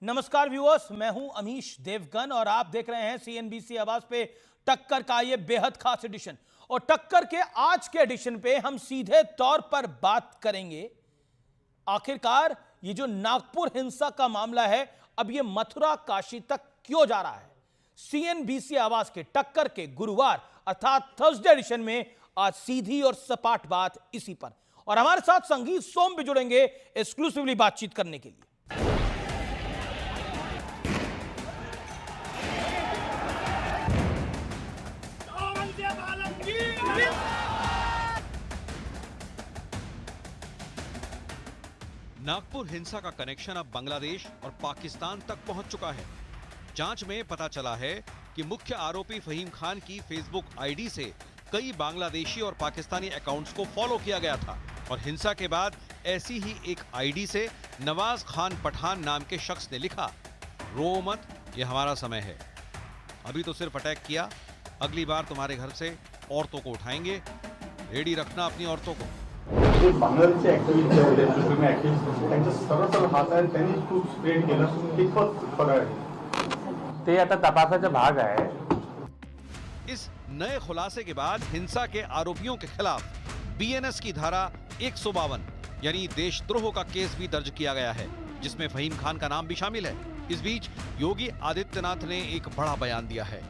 नमस्कार व्यूअर्स, मैं हूं अमीश देवगन और आप देख रहे हैं सीएनबीसी आवाज पे टक्कर का ये बेहद खास एडिशन। और टक्कर के आज के एडिशन पे हम सीधे तौर पर बात करेंगे आखिरकार ये जो नागपुर हिंसा का मामला है अब ये मथुरा काशी तक क्यों जा रहा है। सीएनबीसी आवाज के टक्कर के गुरुवार अर्थात थर्सडे एडिशन में आज सीधी और सपाट बात इसी पर। और हमारे साथ संगीत सोम भी जुड़ेंगे एक्सक्लूसिवली बातचीत करने के लिए। नागपुर हिंसा का कनेक्शन अब बांग्लादेश और पाकिस्तान तक पहुंच चुका है। जांच में पता चला है कि मुख्य आरोपी फहीम खान की फेसबुक आईडी से कई बांग्लादेशी और पाकिस्तानी अकाउंट्स को फॉलो किया गया था और हिंसा के बाद ऐसी ही एक आईडी से नवाज खान पठान नाम के शख्स ने लिखा, रो मत, ये हमारा समय है। अभी तो सिर्फ अटैक किया, अगली बार तुम्हारे घर से औरतों को उठाएंगे, रेडी रखना अपनी औरतों को। बांगलादेशचे ऍक्टिव्हिस्ट होते, तुम्ही ऍक्टिव्हिस्ट त्यांचा सरळ सरळ हात आहे, त्यांनी खूप स्प्रेड केलं, कितपत खरं आहे ते आता तपासाचा भाग आहे। इस नए खुलासे के बाद हिंसा के आरोपियों के खिलाफ बीएनएस की धारा 152 यानी देशद्रोह का केस भी दर्ज किया गया है, जिसमें फहीम खान का नाम भी शामिल है। इस बीच योगी आदित्यनाथ ने एक बड़ा बयान दिया है।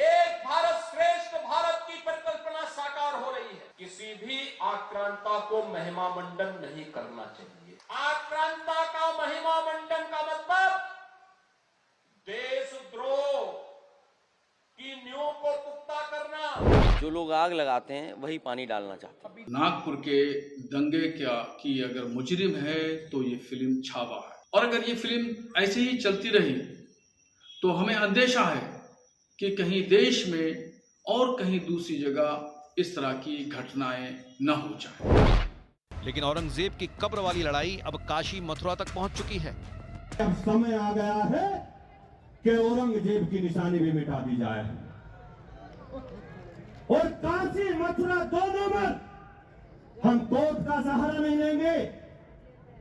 एक भारत श्रेष्ठ भारत की परिकल्पना साकार हो रही है। किसी भी आक्रांता को महिमा मंडन नहीं करना चाहिए। आक्रांता का महिमा मंडन का मतलब देशद्रोह की नींव को पुख्ता करना। जो लोग आग लगाते हैं वही पानी डालना चाहते हैं। नागपुर के दंगे की अगर मुजरिम है तो ये फिल्म छावा है, और अगर ये फिल्म ऐसे ही चलती रही तो हमें अंदेशा है कि कहीं देश में और कहीं दूसरी जगह इस तरह की घटनाएं न हो जाए। लेकिन औरंगजेब की कब्र वाली लड़ाई अब काशी मथुरा तक पहुंच चुकी है। अब समय आ गया है कि औरंगजेब की निशानी भी मिटा दी जाए और काशी मथुरा दोनों में हम कोर्ट का सहारा नहीं लेंगे।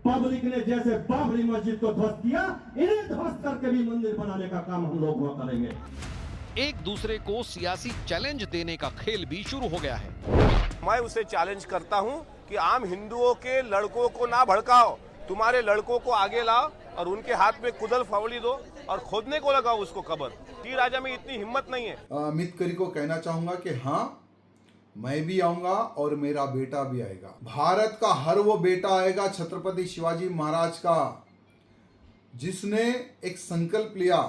पब्लिक ने जैसे बाबरी मस्जिद को ध्वस्त किया, इन्हें ध्वस्त करके भी मंदिर बनाने का काम हम लोग वहां करेंगे। एक दूसरे को सियासी चैलेंज देने का खेल भी शुरू हो गया है। मैं उसे चैलेंज करता हूं कि आम हिंदुओं के लड़कों को ना भड़काओ, तुम्हारे लड़कों को आगे लाओ और उनके हाथ में कुदल फावड़ी दो और खोदने को लगाओ उसको कब्र। टी राजा में इतनी हिम्मत नहीं है। अमित करी को कहना चाहूंगा कि हाँ, मैं भी आऊंगा और मेरा बेटा भी आएगा। भारत का हर वो बेटा आएगा छत्रपति शिवाजी महाराज का, जिसने एक संकल्प लिया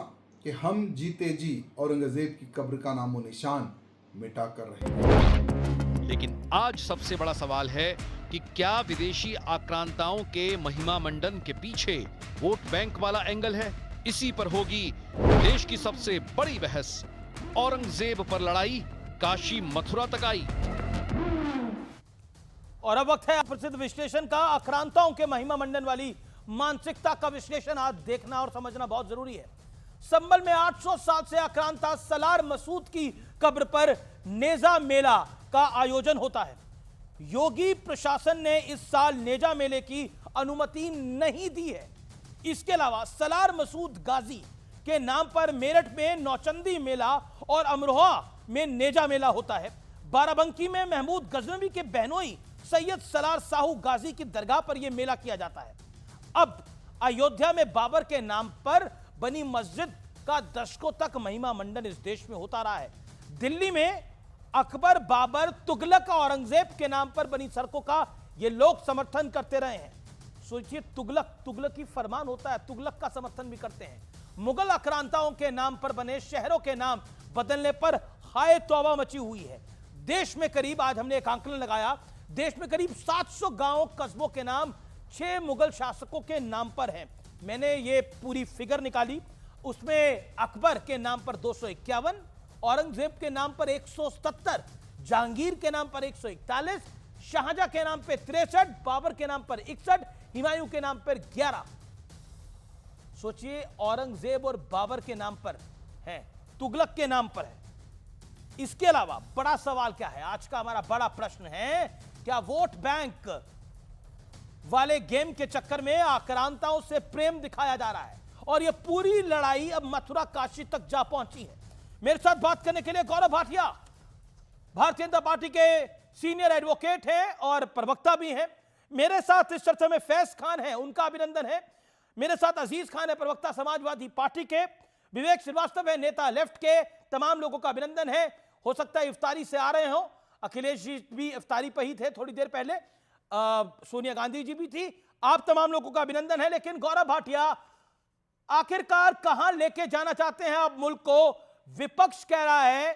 कि हम जीते जी औरंगजेब की कब्र का नामो निशान मिटा कर रहेंगे। लेकिन आज सबसे बड़ा सवाल है कि क्या विदेशी आक्रांताओं के महिमा मंडन के पीछे वोट बैंक वाला एंगल है। इसी पर होगी देश की सबसे बड़ी बहस। औरंगजेब पर लड़ाई काशी मथुरा तक आई। और अब वक्त है प्रसिद्ध विश्लेषण का। आक्रांताओं के महिमा मंडन वाली मानसिकता का विश्लेषण आज देखना और समझना बहुत जरूरी है। संभल में 800 साल से आक्रांता सलार मसूद की कब्र पर नेजा मेला का आयोजन होता है। योगी प्रशासन ने इस साल नेजा मेले की अनुमति नहीं दी है। इसके अलावा सलार मसूद गाजी के नाम पर मेरठ में नौचंदी मेला और अमरोहा में नेजा मेला होता है। बाराबंकी में महमूद गजनवी के बहनोई सैयद सलार साहू गाजी की दरगाह पर यह मेला किया जाता है। अब अयोध्या में बाबर के नाम पर बनी मस्जिद का दशकों तक महिमा मंडन इस देश में होता रहा है। दिल्ली में अकबर, बाबर, तुगलक और औरंगजेब के नाम पर बनी सड़कों का ये लोग समर्थन करते रहे हैं। सोचिए, तुगलक की फरमान होता है, तुगलक का समर्थन भी करते हैं। मुगल आक्रांताओं के नाम पर बने शहरों के नाम बदलने पर हाय तौबा मची हुई है। देश में करीब, आज हमने एक आंकलन लगाया, देश में करीब 700 गांव कस्बों के नाम 6 मुगल शासकों के नाम पर हैं। मैंने ये पूरी फिगर निकाली, उसमें अकबर के नाम पर 251, औरंगजेब के नाम पर 177, जहांगीर के नाम पर 141, शाहजहां के नाम पर 63, बाबर के नाम पर 61, हुमायूं के नाम पर 11। सोचिए, औरंगजेब और बाबर के नाम पर है, तुगलक के नाम पर है। इसके अलावा बड़ा सवाल क्या है, आज का हमारा बड़ा प्रश्न है, क्या वोट बैंक वाले गेम के चक्कर में आक्रांताओं से प्रेम दिखाया जा रहा है और यह पूरी लड़ाई अब मथुरा काशी तक जा पहुंची है। मेरे साथ बात करने के लिए गौरव भाटिया भारतीय जनता पार्टी के सीनियर एडवोकेट हैं और प्रवक्ता भी हैं। मेरे साथ इस चर्चा में फैज खान है, उनका अभिनंदन है। मेरे साथ अजीज खान है, प्रवक्ता समाजवादी पार्टी के। विवेक श्रीवास्तव है, नेता लेफ्ट के। तमाम लोगों का अभिनंदन है। हो सकता है इफ्तारी से आ रहे हो, अखिलेश जी भी इफ्तारी पर ही थे थोड़ी देर पहले, सोनिया गांधी जी भी थी। आप तमाम लोगों का अभिनंदन है। लेकिन गौरव भाटिया, आखिरकार कहां लेके जाना चाहते हैं आप मुल्क को? विपक्ष कह रहा है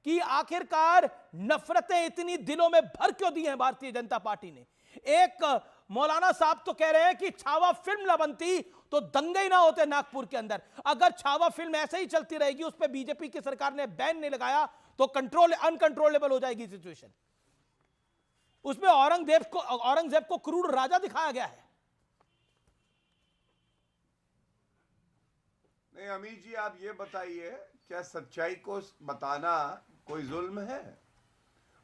कि आखिरकार नफरतें इतनी दिलों में भर क्यों दी हैं भारतीय जनता पार्टी ने। एक मौलाना साहब तो कह रहे हैं कि छावा फिल्म न बनती तो दंगे ही ना होते नागपुर के अंदर। अगर छावा फिल्म ऐसे ही चलती रहेगी, उस पर बीजेपी की सरकार ने बैन नहीं लगाया, तो अनकंट्रोलेबल हो जाएगी सिचुएशन। उसमें औरंगजेब को क्रूर राजा दिखाया गया है। नहीं अमीर जी, आप ये बताइए, क्या सच्चाई को बताना कोई जुल्म है?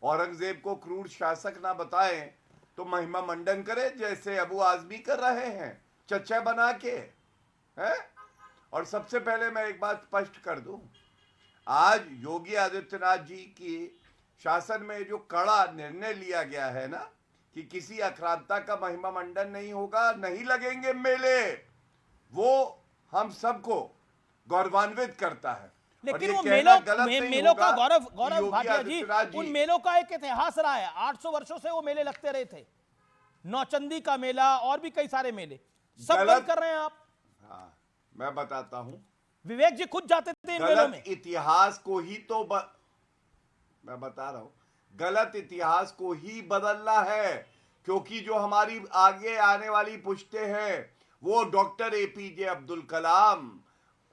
औरंगजेब को क्रूर शासक ना बताएं तो महिमा मंडन करे, जैसे अबू आजमी कर रहे हैं चच्चा बना के, है? और सबसे पहले मैं एक बात स्पष्ट कर दूं, आज योगी आदित्यनाथ जी की शासन में जो कड़ा निर्णय लिया गया है ना कि किसी आक्रांता का महिमा मंडन नहीं होगा, नहीं लगेंगे मेले, वो हम सबको गौरवान्वित करता है। लेकिन वो मेलों का गौरव भाटिया जी, उन मेलों का एक इतिहास रहा है। 800 वर्षों से वो मेले लगते रहे थे। नौचंदी का मेला और भी कई सारे मेले सब बंद कर रहे हैं आप। हाँ, मैं बताता हूं, विवेक जी खुद जाते थे इन मेलों में। इतिहास को ही तो मैं बता रहा हूं, गलत इतिहास को ही बदलना है, क्योंकि जो हमारी आगे आने वाली पुश्तें हैं वो डॉक्टर एपीजे अब्दुल कलाम,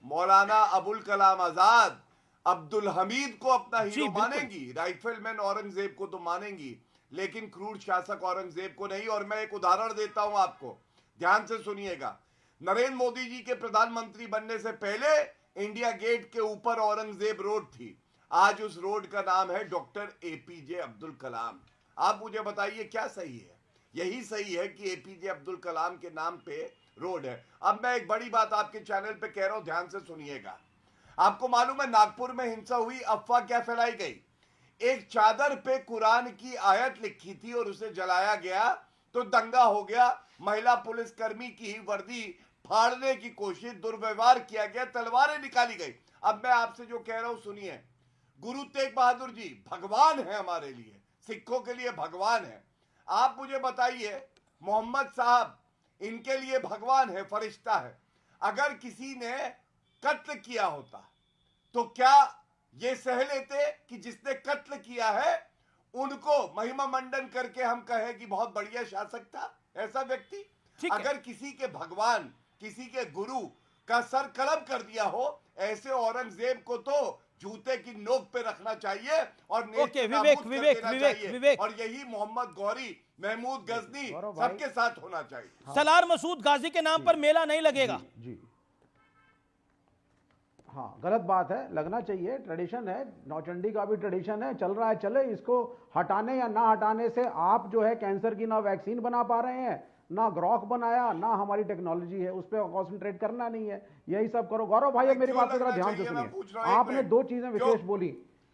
मौलाना अबुल कलाम आजाद, अब्दुल हमीद को अपना हीरो मानेंगी, राइफलमैन औरंगजेब को तो मानेंगी, लेकिन क्रूर शासक औरंगजेब को नहीं। और मैं एक उदाहरण देता हूं आपको, ध्यान से सुनिएगा। नरेंद्र मोदी जी के प्रधानमंत्री बनने से पहले इंडिया गेट के ऊपर औरंगजेब रोड थी। आज उस रोड का नाम है डॉक्टर एपीजे अब्दुल कलाम। आप मुझे बताइए क्या सही है? यही सही है कि एपीजे अब्दुल कलाम के नाम पे रोड है। अब मैं एक बड़ी बात आपके चैनल पे कह रहा हूं, ध्यान से सुनिएगा। आपको मालूम है नागपुर में हिंसा हुई, अफवाह क्या फैलाई गई? एक चादर पे कुरान की आयत लिखी थी और उसे जलाया गया तो दंगा हो गया। महिला पुलिसकर्मी की वर्दी फाड़ने की कोशिश, दुर्व्यवहार किया गया, तलवारें निकाली गई। अब मैं आपसे जो कह रहा हूं सुनिए, गुरु तेग बहादुर जी भगवान है हमारे लिए, सिखों के लिए भगवान है। आप मुझे बताइए, मोहम्मद साहब इनके लिए भगवान है, फरिश्ता है। अगर किसी ने कत्ल किया होता तो क्या ये सह लेते कि जिसने कत्ल किया है उनको महिमा मंडन करके हम कहें कि बहुत बढ़िया शासक था ऐसा व्यक्ति? अगर किसी के भगवान, किसी के गुरु का सर कलम कर दिया हो, ऐसे औरंगजेब को तो जूते की नोक पे रखना चाहिए और विवेक और यही मोहम्मद गौरी, महमूद गजनी सबके साथ होना चाहिए। सलार मसूद गाजी के नाम पर मेला नहीं लगेगा। जी हाँ, गलत बात है, लगना चाहिए, ट्रेडिशन है, नौचंडी का भी ट्रेडिशन है, चल रहा है, चले। इसको हटाने या ना हटाने से आप जो है कैंसर की ना वैक्सीन बना पा रहे हैं, ना ग्रॉक बनाया, ना हमारी टेक्नोलॉजी है, उस पर कॉन्सेंट्रेट करना नहीं है, यही सब करो। गौरव भाई मेरी बात को जरा ध्यान से सुनिए। आपने दो चीजें विशेष बोली।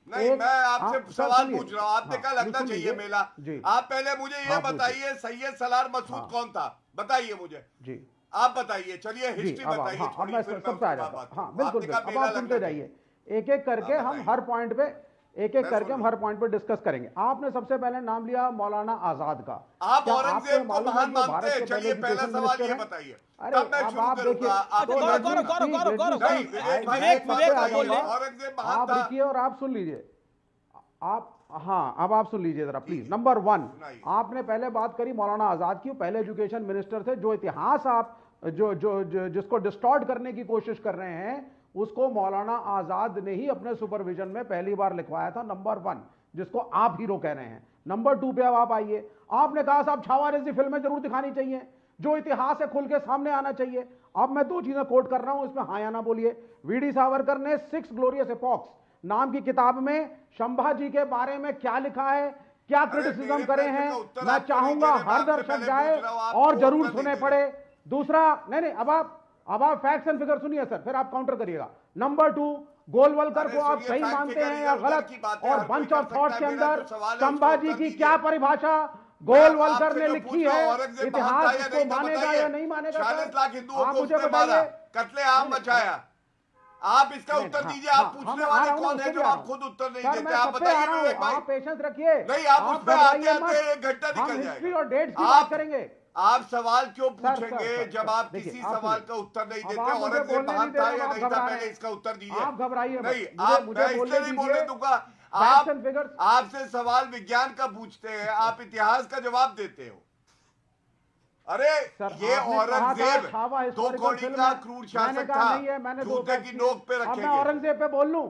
नहीं, मैं आपसे सवाल पूछ रहा हूँ, आपने कहा लगना चाहिए मेला। आप पहले मुझे ये बताइए, सैयद सलार मसूद कौन था? बताइए मुझे जी, आप बताइए। चलिए हिस्ट्री बताइए। हाँ, मैं सबसे आ जाता हूँ। हाँ बिल्कुल, अब आप सुनते जाइए, एक एक करके हम हर पॉइंट पे डिस्कस करेंगे। आपने सबसे पहले नाम लिया मौलाना आजाद का। आप औरंगजेब को महान मानते हैं? चलिए पहला सवाल ये बताइए। अरे अब आप देखिए, आप देखिए और आप सुन लीजिए। आप हाँ, अब आप सुन लीजिए जरा प्लीज। नंबर 1, आपने पहले बात करी मौलाना आजाद की, पहले एजुकेशन मिनिस्टर थे। जो इतिहास आप जिसको डिस्टॉर्ट करने की कोशिश कर रहे हैं, उसको मौलाना आजाद ने ही अपने सुपरविजन में पहली बार लिखवाया था। नंबर 1, जिसको आप हीरो कह रहे हैं। नंबर 2 पे अब आप आइए। आपने कहा साहब छावा जैसी फिल्में जरूर दिखानी चाहिए, जो इतिहास है खुल के सामने आना चाहिए। अब मैं 2 चीजें कोट कर रहा हूं, इसमें हाँ या ना बोलिए। वीडी सावरकर ने 6 ग्लोरियस एपॉक्स नाम की किताब में संभाजी के बारे में क्या लिखा है, क्या क्रिटिसिज्म करे हैं, मैं चाहूंगा हर दर्शक जाए और जरूर सुने पड़े। दूसरा, नहीं, अब आप अब आप फैक्ट्स एंड फिगर सुनिए सर, फिर आप काउंटर करिएगा। नंबर 2, गोलवलकर को आप सही मानते हैं या गलत? और बंच ऑफ थॉट्स के अंदर संभाजी की क्या परिभाषा गोलवलकर ने लिखी है, इतिहास इसको मानेगा या नहीं मानेगा? 40 लाख हिंदुओं आप को मुझे उसने मारा, बताइए। कत्लेआम मचाया। आप इसका उत्तर दीजिए। आप पूछने वाले कौन है जो आप खुद उत्तर नहीं देते? आप बताइए विवेक भाई। आप पेशेंस रखिए। नहीं, आप उस पे आते आते 1 घंटा निकल हिस्ट्री और जाएगा। डेट्स की बात करेंगे। आप सवाल क्यों सर, पूछेंगे जब आप देखिए, किसी आप सवाल सुनिए। का उत्तर नहीं अब देते? आप मुझे औरंगजेब बोलने महान नहीं दे था रहे, या आप नहीं था? घबरा पहले रहे हैं। इसका उत्तर दीजिए। आप घबराइए मत। नहीं, मुझे मैं बोलने इसलिए नहीं बोलने दीजिए। दूंगा। Facts and figures। आपसे सवाल विज्ञान का पूछते हैं, आप इतिहास का जवाब देते हो। अरे सर, ये आपने कहा था औरंगजेब छावा 2 historical कौड़ी film का है। क्रूर मैंने शासक कहा था। नहीं है, मैंने दो जूते की नोक पे अब मैं रखेंगे। औरंगजेब पे बोल लूं?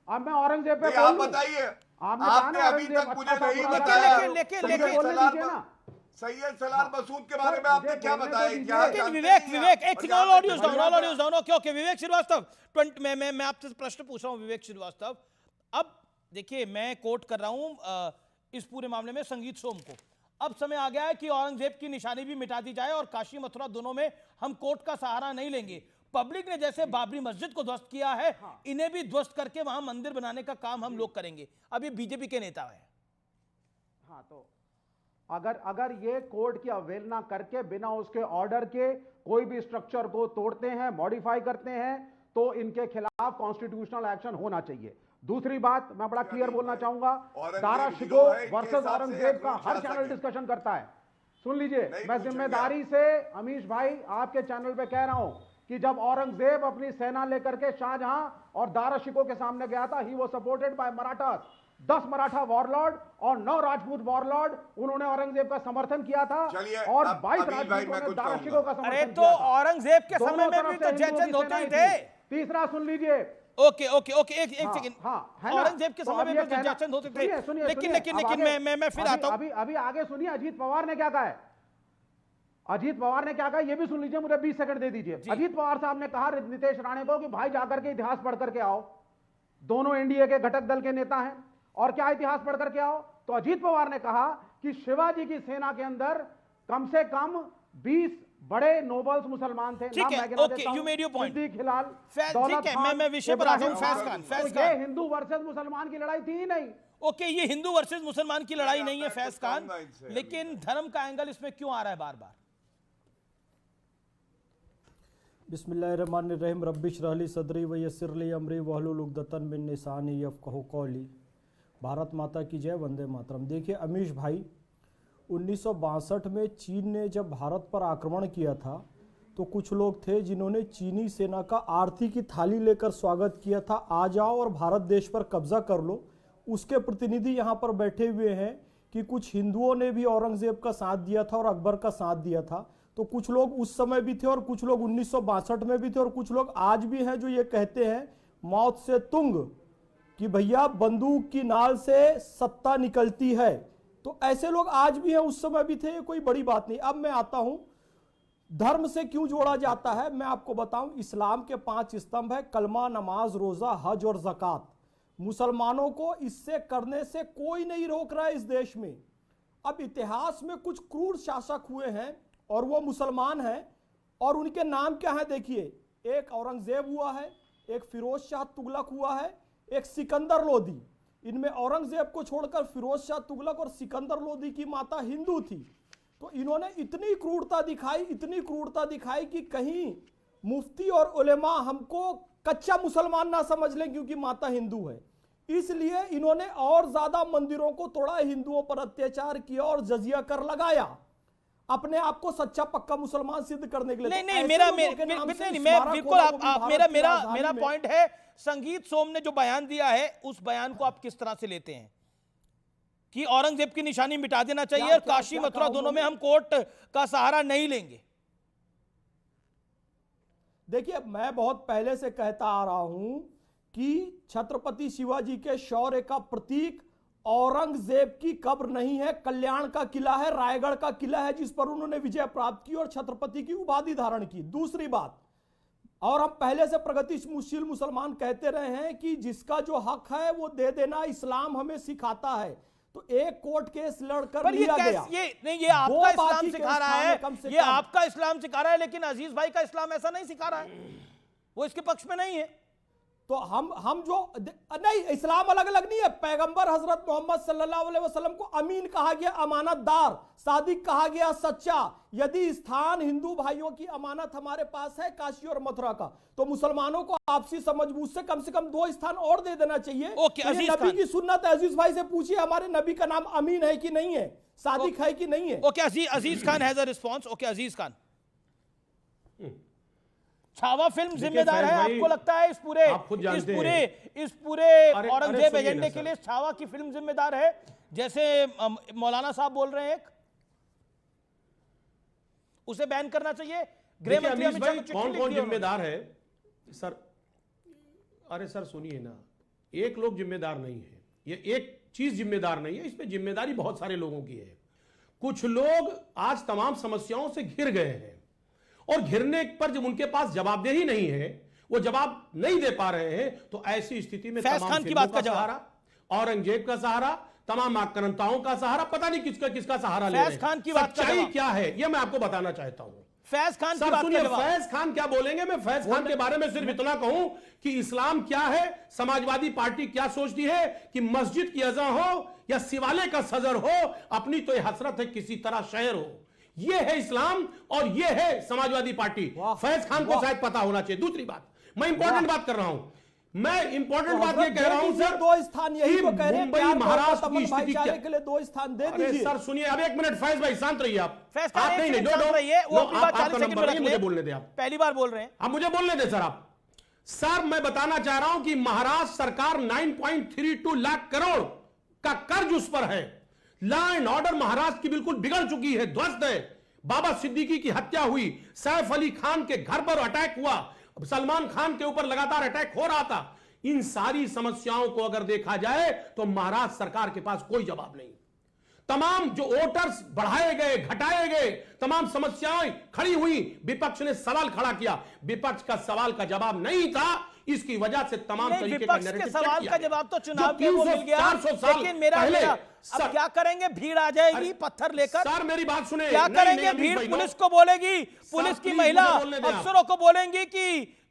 अब मैं औरंगजेब पे नहीं, बोल आप लूं? बताइए। आपने कहा आपने ना अभी औरंगजेब तक मुझे अच्छा था, नहीं बुरा था। बताया। लेकिन- मुझे बोलने दीजिए ना। सैयद सलार मसूद के बारे सर, में आपने मुझे क्या बोलने बताया? तो क्या दीजिए। जानते विवेक नहीं विवेक आप? एक और सेकंड, यहाँ ऑल पे audios down, all audios down. Okay okay Vivek Srivastava, मैं आपसे प्रश्न पूछ रहा हूं विवेक श्रीवास्तव। अब देखिए, मैं कोट कर रहा हूं इस पूरे मामले में संगीत सोम को। अब समय आ गया है कि औरंगजेब की निशानी भी मिटा दी जाए और काशी मथुरा दोनों में हम कोर्ट का सहारा नहीं लेंगे। पब्लिक ने जैसे बाबरी मस्जिद को ध्वस्त किया है, इन्हें भी ध्वस्त करके वहां मंदिर बनाने का काम हम लोग करेंगे। अब ये बीजेपी के नेता है। हाँ, तो अगर ये कोर्ट की अवहेलना करके बिना उसके ऑर्डर के कोई भी स्ट्रक्चर को तोड़ते हैं, मॉडिफाई करते हैं, तो इनके खिलाफ कॉन्स्टिट्यूशनल एक्शन होना चाहिए। दूसरी बात मैं बड़ा क्लियर बोलना चाहूंगा, दारा शिकोह वर्सेस औरंगजेब का हर चैनल डिस्कशन करता है। सुन लीजिए, मैं जिम्मेदारी से अमीश भाई आपके चैनल पे कह रहा हूं कि जब औरंगजेब अपनी सेना लेकर के शाहजहां और दारा शिकोह के सामने गया था, he was supported by Marathas. 10 Maratha warlord और 9 राजपूत वॉरलॉर्ड, उन्होंने औरंगजेब का समर्थन किया था और 22 राजपूतों ने दारा शिकोह का समर्थन किया था। अरे तो औरंगजेब के समय में भी तो जयचंद होते ही थे। तीसरा सुन लीजिए। ओके ओके ओके, एक सेकंड। औरंगजेब के समय में भी तो जयचंद होते थे। लेकिन मैं फिर आता हूं। अभी आगे सुनिए, अजीत पवार ने क्या कहा है। अजीत पवार ने क्या कहा, ये भी सुन लीजिए, मुझे 20 सेकंड दे दीजिए। अजीत पवार साहब ने कहा नितेश राणे को कि भाई जाकर के इतिहास पढ़ करके आओ। दोनों एनडीए के घटक दल के नेता हैं और क्या इतिहास पढ़ करके आओ। तो अजीत पवार ने कहा कि शिवाजी की सेना के अंदर कम से कम 20 बड़े नोबल्स मुसलमान थे। ठीक है, okay, you made your point. ठीक है, मैं विषय पर आता हूं। फैज खान, ये हिंदू वर्सेस मुसलमान की लड़ाई थी ही नहीं। ओके, ये हिंदू वर्सेस मुसलमान की लड़ाई नहीं है फैज खान, लेकिन धर्म का एंगल इसमें क्यों आ रहा है बार बार? बिस्मिल्लाहिर्रहमानिर्रहीम रब्बिश रहली सदरी व यस्सिर ली अमरी वहलुल उक़दतन मिन लिसानी यफ़क़हू क़ौली। भारत माता की जय, वंदे मातरम। देखिए अमीश भाई, 1962 में चीन ने जब भारत पर आक्रमण किया था तो कुछ लोग थे जिन्होंने चीनी सेना का आरती की थाली लेकर स्वागत किया था, आ जाओ और भारत देश पर कब्जा कर लो। उसके प्रतिनिधि यहाँ पर बैठे हुए हैं कि कुछ हिंदुओं ने भी औरंगजेब का साथ दिया था और अकबर का साथ दिया था। तो कुछ लोग उस समय भी थे और कुछ लोग 1962 में भी थे और कुछ लोग आज भी हैं जो ये कहते हैं मौत से तुंग कि भैया बंदूक की नाल से सत्ता निकलती है। तो ऐसे लोग आज भी हैं, उस समय भी थे, ये कोई बड़ी बात नहीं। अब मैं आता हूं धर्म से क्यों जोड़ा जाता है, मैं आपको बताऊं। इस्लाम के 5 स्तंभ है, कलमा, नमाज, रोजा, हज और ज़कात। मुसलमानों को इससे करने से कोई नहीं रोक रहा है इस देश में। अब इतिहास में कुछ क्रूर शासक हुए हैं और वो मुसलमान हैं और उनके नाम क्या है देखिए। एक औरंगजेब हुआ है, एक फिरोज शाह तुगलक हुआ है, एक सिकंदर लोदी। इनमें औरंगजेब को छोड़कर फिरोज शाह तुगलक और सिकंदर लोदी की माता हिंदू थी। तो इन्होंने इतनी क्रूरता दिखाई कि कहीं मुफ्ती और उलेमा हमको कच्चा मुसलमान ना समझ लें क्योंकि माता हिंदू है। इसलिए इन्होंने और ज्यादा मंदिरों को तोड़ा, हिंदुओं पर अत्याचार किया और जजिया कर लगाया अपने आप को सच्चा पक्का मुसलमान सिद्ध करने के लिए। नहीं, मेरा पॉइंट है, संगीत सोम ने जो बयान दिया है उस बयान को आप किस तरह से लेते हैं कि औरंगजेब की निशानी मिटा देना चाहिए और काशी मथुरा दोनों में हम कोर्ट का सहारा नहीं लेंगे? देखिए, मैं बहुत पहले से कहता आ रहा हूं कि छत्रपति शिवाजी के शौर्य का प्रतीक औरंगजेब की कब्र नहीं है, कल्याण का किला है, रायगढ़ का किला है जिस पर उन्होंने विजय प्राप्त की और छत्रपति की उपाधि धारण की। दूसरी बात, और हम पहले से प्रगतिशील मुसलमान कहते रहे हैं कि जिसका जो हक है वो दे देना इस्लाम हमें सिखाता है। तो एक कोर्ट केस लड़कर पर लिया गया। ये आपका इस्लाम बाकी सिखा रहा केस है, कम से ये कम। आपका इस्लाम सिखा रहा है, लेकिन अजीज भाई का इस्लाम ऐसा नहीं सिखा रहा है, वो इसके पक्ष में नहीं है। तो हम जो नहीं, इस्लाम अलग अलग नहीं है। पैगंबर हजरत मोहम्मद सल्लल्लाहु अलैहि वसल्लम को अमीन कहा गया, अमानतदार, सादिक कहा गया, सच्चा। यदि स्थान हिंदू भाइयों की अमानत हमारे पास है काशी और मथुरा का, तो मुसलमानों को आपसी समझबूझ से कम 2 स्थान और दे देना चाहिए। ओके, तो ये अजीज नबी खान। की सुन्नत है। अजीज भाई से पूछिए हमारे नबी का नाम अमीन है कि नहीं है, सादिक है कि नहीं है। Okay, Aziz Khan has a response. Okay Aziz Khan, Chhaava film जिम्मेदार है आपको लगता है इस पूरे औरंगजेब एजेंडे के लिए छावा की फिल्म जिम्मेदार है, जैसे मौलाना साहब बोल रहे हैं एक उसे बैन करना चाहिए? गृह मंत्री अमित शाह को चिट्ठी लिखी कौन जिम्मेदार है सर? अरे सर सुनिए ना, एक लोग जिम्मेदार नहीं है, ये एक चीज जिम्मेदार नहीं है, इसमें जिम्मेदारी बहुत सारे लोगों की है। कुछ लोग आज तमाम समस्याओं से घिर गए हैं और घिरने पर जब उनके पास जवाबदेही नहीं है, वो जवाब नहीं दे पा रहे हैं, तो ऐसी स्थिति में फैज खान की बात का सहारा, औरंगजेब का सहारा, तमाम आक्रांताओं का सहारा, पता नहीं किसका सहारा ले रहे हैं। फैज खान की बात का सच्चाई जवाब क्या है ये मैं आपको बताना चाहता हूं। फैज खान की सर बात सुनिए, का जवाब। फैज खान क्या बोलेंगे? मैं फैज खान के बारे में सिर्फ इतना कहूं कि इस्लाम क्या है, समाजवादी पार्टी क्या सोचती है कि मस्जिद की अज़ां हो या शिवालय का सजर हो, अपनी तो यह हसरत है किसी तरह शहर हो। ये है इस्लाम और ये है समाजवादी पार्टी। फैज खान को शायद पता होना चाहिए। दूसरी बात, मैं इंपॉर्टेंट बात कर रहा हूं, मैं इंपॉर्टेंट बात ये कह रहा हूं सर, 2 स्थान यही तो कह रहे हैं, मुंबई महाराष्ट्र की स्थिति क्या के लिए 2 स्थान दे अरे दीजिए। सर सुनिए, अब 1 मिनट फैज भाई शांत रहिए आप। फैज खान आप नहीं शांत रहिए, वो अपनी बात 40 सेकंड में रख ले। मुझे बोलने दे आप, पहली बार बोल रहे हैं, अब मुझे बोलने दे सर आप। सर मैं बताना चाह रहा हूं कि महाराष्ट्र सरकार 9.32 लाख करोड़ का कर्ज उस पर है। लॉ एंड ऑर्डर महाराष्ट्र की बिल्कुल बिगड़ चुकी है, ध्वस्त है। बाबा सिद्दीकी की हत्या हुई, सैफ अली खान के घर पर अटैक हुआ, सलमान खान के ऊपर लगातार अटैक हो रहा था। इन सारी समस्याओं को अगर देखा जाए तो महाराष्ट्र सरकार के पास कोई जवाब नहीं। तमाम जो वोटर्स बढ़ाए गए, घटाए गए, तमाम समस्याएं खड़ी हुई, विपक्ष ने सवाल खड़ा किया, विपक्ष का सवाल का जवाब नहीं था, इसकी वजह से तमाम तरीके का विपक्ष के सवाल का जवाब तो चुनाव में वो मिल गया। लेकिन मेरा अब क्या करेंगे? भीड़ आ जाएगी पत्थर लेकर। सर मेरी बात सुने, क्या करेंगे? भीड़ पुलिस को बोलेगी, पुलिस की महिला अफसरों को बोलेंगी कि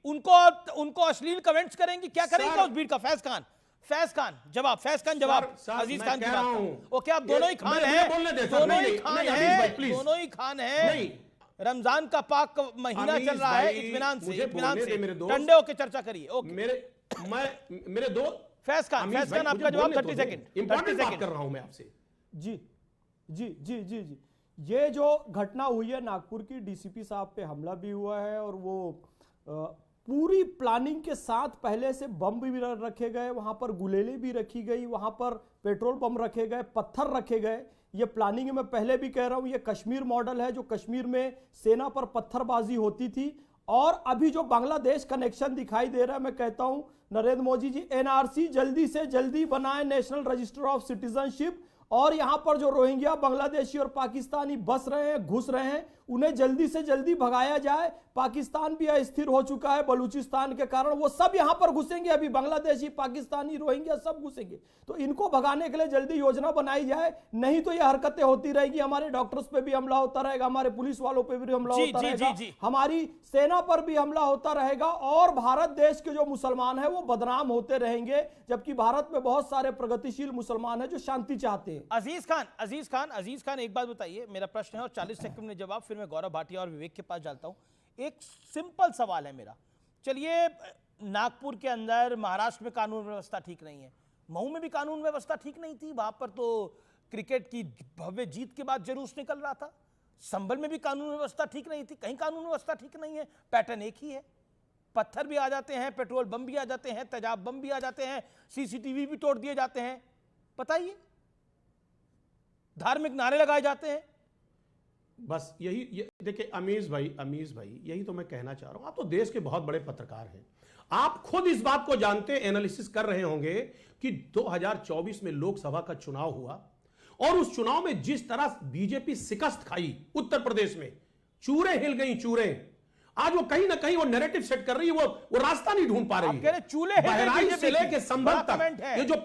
उनको अश्लील कमेंट्स करेंगी, क्या करेंगे उस भीड़ का? फैज खान जवाब, फैज खान जवाब, अजीज खान की बात। ओके, आप दोनों ही खान हैं, दोनों ही खान हैं। रमजान का पाक महीना चल रहा है, इत्मीनान से ठंडे होकर चर्चा करिए। ओके, मेरे दो फैज खान आपका जवाब 30 सेकंड। इंपॉर्टेंट बात कर रहा हूं मैं आपसे। जी ये जो घटना हुई है नागपुर की, डीसीपी साहब पे हमला भी हुआ है और वो पूरी प्लानिंग के साथ पहले से बम भी रखे गए, वहां पर गुलेली भी रखी गई, वहां पर पेट्रोल बम रखे गए, पत्थर रखे गए। ये प्लानिंग में पहले भी कह रहा हूं, ये कश्मीर मॉडल है, जो कश्मीर में सेना पर पत्थरबाजी होती थी। और अभी जो बांग्लादेश कनेक्शन दिखाई दे रहा है, मैं कहता हूं नरेंद्र मोदी जी एनआरसी जल्दी से जल्दी बनाए, नेशनल रजिस्टर ऑफ सिटीजनशिप, और यहां पर जो रोहिंग्या, बांग्लादेशी और पाकिस्तानी बस रहे हैं, घुस रहे हैं, उन्हें जल्दी से जल्दी भगाया जाए। पाकिस्तान भी अस्थिर हो चुका है बलूचिस्तान के कारण, वो सब यहां पर घुसेंगे, अभी बांग्लादेशी, पाकिस्तानी, रोहिंग्या सब घुसेंगे। तो इनको भगाने के लिए जल्दी योजना बनाई जाए, नहीं तो ये हरकतें होती रहेगी। हमारे डॉक्टर्स पे भी हमला होता रहेगा, हमारे पुलिस वालों पे भी हमला होता रहेगा, हमारी सेना पर भी हमला होता रहेगा, और भारत देश के जो मुसलमान है वो बदनाम होते रहेंगे, जबकि भारत में बहुत सारे प्रगतिशील मुसलमान है जो शांति चाहते हैं। अजीज खान एक बात बताइए, मेरा प्रश्न है और 40 सेकंड में जवाब, फिर मैं गौरव भाटिया और विवेक के पास जाता हूं। एक सिंपल सवाल है मेरा, चलिए नागपुर के अंदर, महाराष्ट्र में कानून व्यवस्था ठीक नहीं है, मऊ में भी कानून व्यवस्था ठीक नहीं थी, वहां पर तो क्रिकेट की भव्य जीत के बाद जुलूस निकल रहा था। संभल में भी कानून व्यवस्था ठीक नहीं थी, कहीं कानून व्यवस्था ठीक नहीं है, पैटर्न एक ही है, पत्थर भी आ जाते हैं, पेट्रोल बम भी आ जाते हैं, तेजाब बम भी आ जाते हैं, सीसीटीवी भी तोड़ दिए जाते हैं, बताइए, धार्मिक नारे लगाए जाते हैं। बस यही देखिए अमीज भाई यही तो मैं कहना चाह रहा हूं। आप तो देश के बहुत बड़े पत्रकार हैं, आप खुद इस बात को जानते, एनालिसिस कर रहे होंगे कि 2024 में लोकसभा का चुनाव हुआ और उस चुनाव में जिस तरह बीजेपी शिकस्त खाई उत्तर प्रदेश में, चूरे हिल गई चूरे। आज वो कहीं ना कहीं वो नैरेटिव सेट कर रही है, वो रास्ता नहीं ढूंढ पा रही आप कह रहे चूल्हे बहराइच से लेके संभल बड़ा तक कमेंट है। ये जो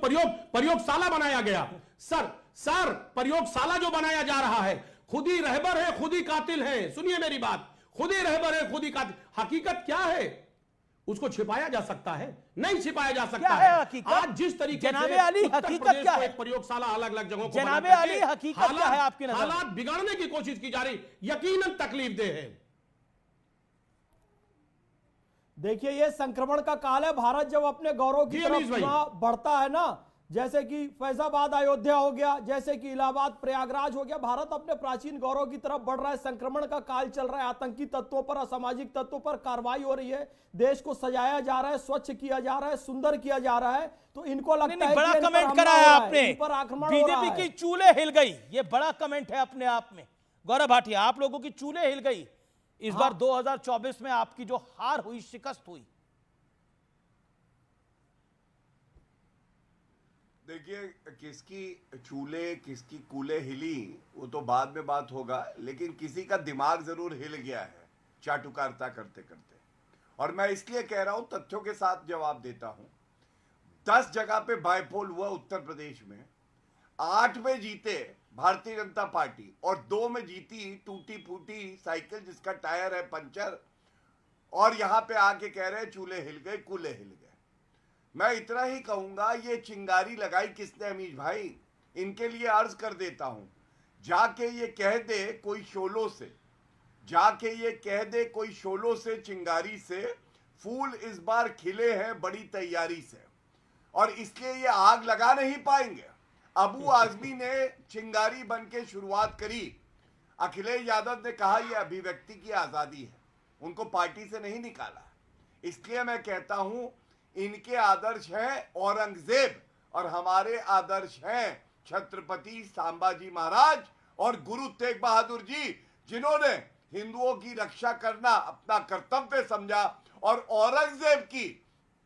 प्रयोगशाला बनाया गया, सर प्रयोगशाला जो बनाया जा रहा है, खुद ही रहबर है, खुद ही कातिल है। सुनिए मेरी बात, खुद ही रहबर है, खुद ही कातिल। हकीकत क्या है? उसको छिपाया जा सकता है? नहीं छिपाया जा सकता क्या है हकीकत? आज जिस तरीके जनाबे अली, हकीकत क्या है? प्रयोगशाला अलग अलग जगहों को जनाबे बना करके अली, हकीकत क्या है आपकी नजर में? हालात बिगाड़ने की कोशिश की जा रही, यकीनन तकलीफ दे है। देखिए ये संक्रमण का काल है। भारत जब अपने गौरव की तरफ बढ़ता है ना, जैसे कि फैजाबाद अयोध्या हो गया, जैसे कि इलाहाबाद प्रयागराज हो गया, भारत अपने प्राचीन गौरव की तरफ बढ़ रहा है। संक्रमण का काल चल रहा है, आतंकी तत्वों पर, असामाजिक तत्वों पर कार्रवाई हो रही है, देश को सजाया जा रहा है, स्वच्छ किया जा रहा है, सुंदर किया जा रहा है। तो इनको लगता है बड़ा कि कमेंट करा है आपने, बीजेपी बीजेपी की चूल्हे हिल गई, ये बड़ा कमेंट है अपने आप में। गौरव भाटिया, आप लोगों की चूल्हे हिल गई इस बार 2024 में, आपकी जो हार हुई, शिकस्त हुई। देखिए, किसकी चूल्हे किसकी कूले हिली वो तो बाद में बात होगा, लेकिन किसी का दिमाग जरूर हिल गया है चाटुकारिता करते करते। और मैं इसलिए कह रहा हूं, तथ्यों के साथ जवाब देता हूं। 10 जगह पे बायपोल हुआ उत्तर प्रदेश में, 8 में जीते भारतीय जनता पार्टी और 2 में जीती टूटी फूटी साइकिल जिसका टायर है पंचर, और यहां पे आके कह रहे चूल्हे हिल गए, कूले हिल गए। मैं इतना ही कहूंगा, ये चिंगारी लगाई किसने अमीश भाई? इनके लिए अर्ज कर देता हूं, जाके ये कह दे कोई शोलों से, जाके ये कह दे कोई शोलों से, चिंगारी से, फूल इस बार खिले हैं बड़ी तैयारी से, और इसलिए ये आग लगा नहीं पाएंगे। अबू आजमी ने चिंगारी बन के शुरुआत करी, अखिलेश यादव ने कहा यह अभिव्यक्ति की आजादी है, उनको पार्टी से नहीं निकाला। इसलिए मैं कहता हूं, इनके आदर्श हैं औरंगजेब और हमारे आदर्श हैं छत्रपति संभाजी महाराज और गुरु तेग बहादुर जी, जिन्होंने हिंदुओं की रक्षा करना अपना कर्तव्य समझा और औरंगजेब की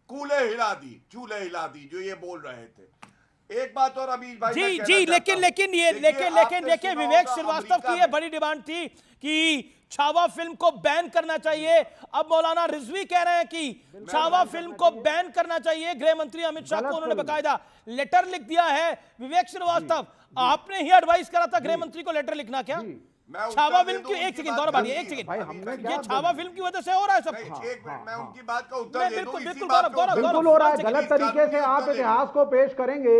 कूले हिला दी, चूल्हे हिला दी, जो ये बोल रहे थे। एक बात और अमीश भाई, जी लेकिन विवेक श्रीवास्तव की ये बड़ी डिमांड थी कि छावा फिल्म को बैन करना चाहिए। अब मौलाना रिजवी कह रहे हैं कि छावा फिल्म को बैन करना चाहिए। गृह मंत्री अमित शाह को उन्होंने बकायदा लेटर लिख दिया है। विवेक श्रीवास्तव, आपने ही एडवाइस करा था गृह मंत्री को लेटर लिखना क्या? छावा फिल्म की, एक सेकंड गौरव भाटिया, एक सेकंड, ये छावा फिल्म की वजह से हो रहा है सब कुछ। एक मिनट, मैं उनकी बात का उत्तर दे दूं। बिल्कुल हो रहा है, गलत तरीके से आप इतिहास को पेश करेंगे।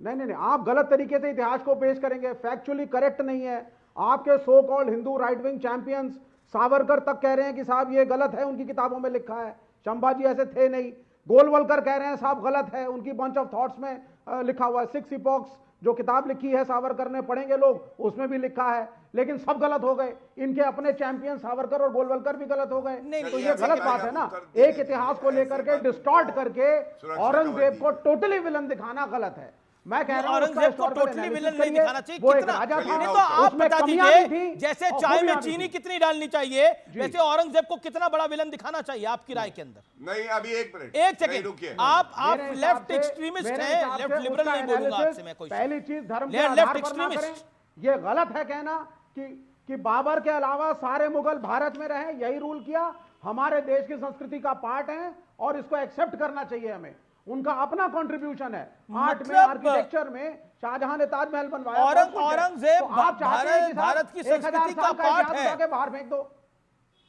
नहीं, आप गलत तरीके से इतिहास को पेश करेंगे, फैक्चुअली करेक्ट नहीं है। आपके so called Hindu right wing champions Savarkar तक कह रहे हैं कि साहब ये गलत है, उनकी किताबों में लिखा है, संभाजी ऐसे थे नहीं। गोलवलकर कह रहे हैं साहब गलत है, उनकी बंच ऑफ थॉट्स में लिखा हुआ है। 6 इपॉक्स जो किताब लिखी है सावरकर ने, पढ़ेंगे लोग, उसमें भी लिखा है। लेकिन सब गलत हो गए, इनके अपने चैंपियन सावरकर और गोलवलकर भी गलत हो गए। तो ये गलत बात है ना, एक इतिहास को लेकर के डिस्टॉर्ट करके औरंगजेब को टोटली विलन दिखाना गलत है। मैं कह रहा हूं औरंगजेब को टोटली विलन नहीं दिखाना चाहिए। कितना तो आप बता दीजिए, जैसे चाय में चीनी कितनी डालनी चाहिए, वैसे औरंगजेब को कितना बड़ा विलन दिखाना चाहिए आपकी राय के अंदर? नहीं, अभी एक मिनट, एक सेकंड, आप लेफ्ट एक्सट्रीमिस्ट हैं, लेफ्ट लिबरल नहीं बोलूंगा आपसे मैं। कोई पहली चीज धर्म के आधार पर ना करें। ये गलत है कहना कि बाबर के अलावा सारे मुगल भारत में रहे, यही रूल किया, हमारे देश की संस्कृति का पार्ट है और इसको एक्सेप्ट करना चाहिए हमें। उनका अपना कंट्रीब्यूशन है, आर्ट में, आर्किटेक्चर में। शाहजहां ने ताजमहल बनवाया, औरंगजेब भारत की संस्कृति का पार्ट है, बाहर फेंक दो।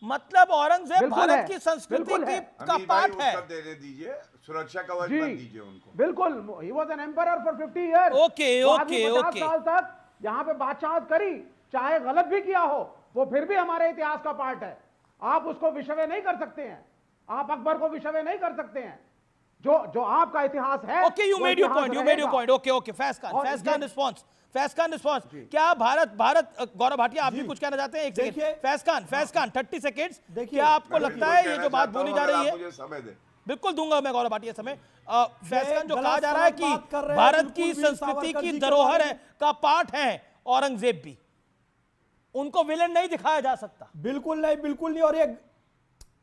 मतलब औरंगजेब भारत की संस्कृति का पार्ट है। दे दीजिए, सुरक्षा कवच बन दीजिए उनको। बिल्कुल, he was an emperor for 50 years. Okay 50 साल तक यहाँ पे बादशाहत करी, चाहे गलत भी किया हो, वो फिर भी हमारे इतिहास का पार्ट है। आप उसको विषय नहीं कर सकते हैं, आप अकबर को विषय नहीं कर सकते हैं। जो आपका इतिहास है। Okay, you made your point. Okay, Faiz Khan response. क्या भारत गौरव भाटिया, आप भी कुछ कहना चाहते हैं? एक सेकंड, फैज़ खान 30 सेकंड्स। क्या आपको लगता है ये जो बात बोली जा रही है? मुझे समय दे। बिल्कुल दूंगा मैं गौरव भाटिया समय। फैज़ खान जो कहा जा रहा है कि भारत की संस्कृति की धरोहर है का पार्ट है औरंगजेब भी, उनको विलेन नहीं दिखाया जा सकता। बिल्कुल नहीं। और ये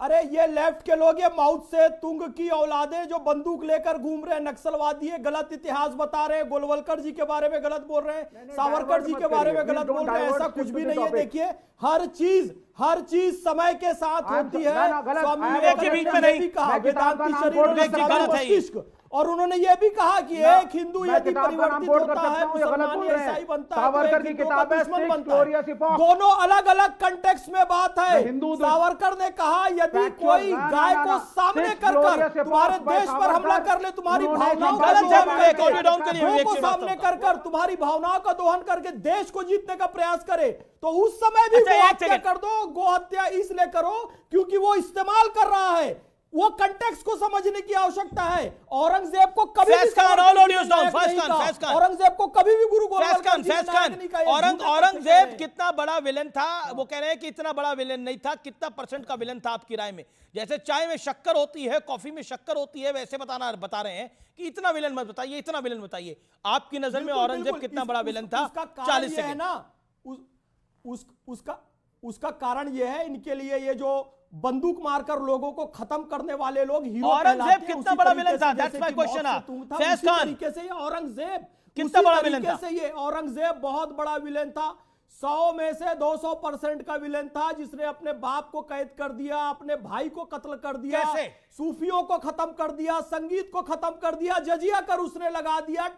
अरे ये लेफ्ट के लोग, ये माउथ से तुंग की औलादे जो बंदूक लेकर घूम रहे हैं, नक्सलवादी है, गलत इतिहास बता रहे हैं, गोलवलकर जी के बारे में गलत बोल रहे हैं, सावरकर जी के बारे में गलत बोल रहे हैं। ऐसा कुछ भी नहीं है। देखिए हर चीज समय के साथ होती है। स्वामी विवेकानंद ने भी कहा वेदांती शरीर और उन्होंने ये भी कहा कि एक हिंदू यदि परिवर्तित होता है, मुसलमान या ईसाई बनता है, सावरकर की किताब है दुश्मन बनता है। दोनों अलग अलग कंटेक्स्ट में बात है। सावरकर ने कहा यदि कोई गाय को सामने कर तुम्हारे देश पर हमला कर ले, तुम्हारी भावनाओं को सामने कर तुम्हारी भावनाओं का दोहन करके देश को जीतने का प्रयास करे, तो उस समय भी गो हत्या कर दो। गो हत्या इसलिए करो क्योंकि वो इस्तेमाल कर रहा है, वो कंटेक्स्ट को समझने की आवश्यकता है। औरंगजेब को कभी भी औरंगजेब को कभी भी गुरु औरंगजेब कितना बड़ा विलेन था, वो कह रहे हैं कि इतना बड़ा विलेन नहीं था। कितना परसेंट का विलेन था आपकी राय में? जैसे चाय में शक्कर होती है, कॉफी में शक्कर होती है, वैसे बता रहे हैं कि इतना विलेन मत बताइए, इतना विलेन बताइए। आपकी नजर में औरंगजेब कितना बड़ा विलेन था? 40 सेकंड ना। उसका कारण यह है, इनके लिए ये जो बंदूक मारकर लोगों को खत्म करने वाले लोग हीरो औरंगजेब कितना बड़ा विलेन था? That's my question. Faiz Khan, तरीके से ये औरंगजेब कितना बड़ा विलेन था? ये औरंगजेब बहुत बड़ा विलेन था। 100 में से 200% का विलेन था, जिसने अपने बाप को कैद कर दिया, अपने भाई को कत्ल कर दिया, सूफियों को खत्म कर दिया, संगीत को खत्म कर दिया, जजिया कर उसने लगा दिया,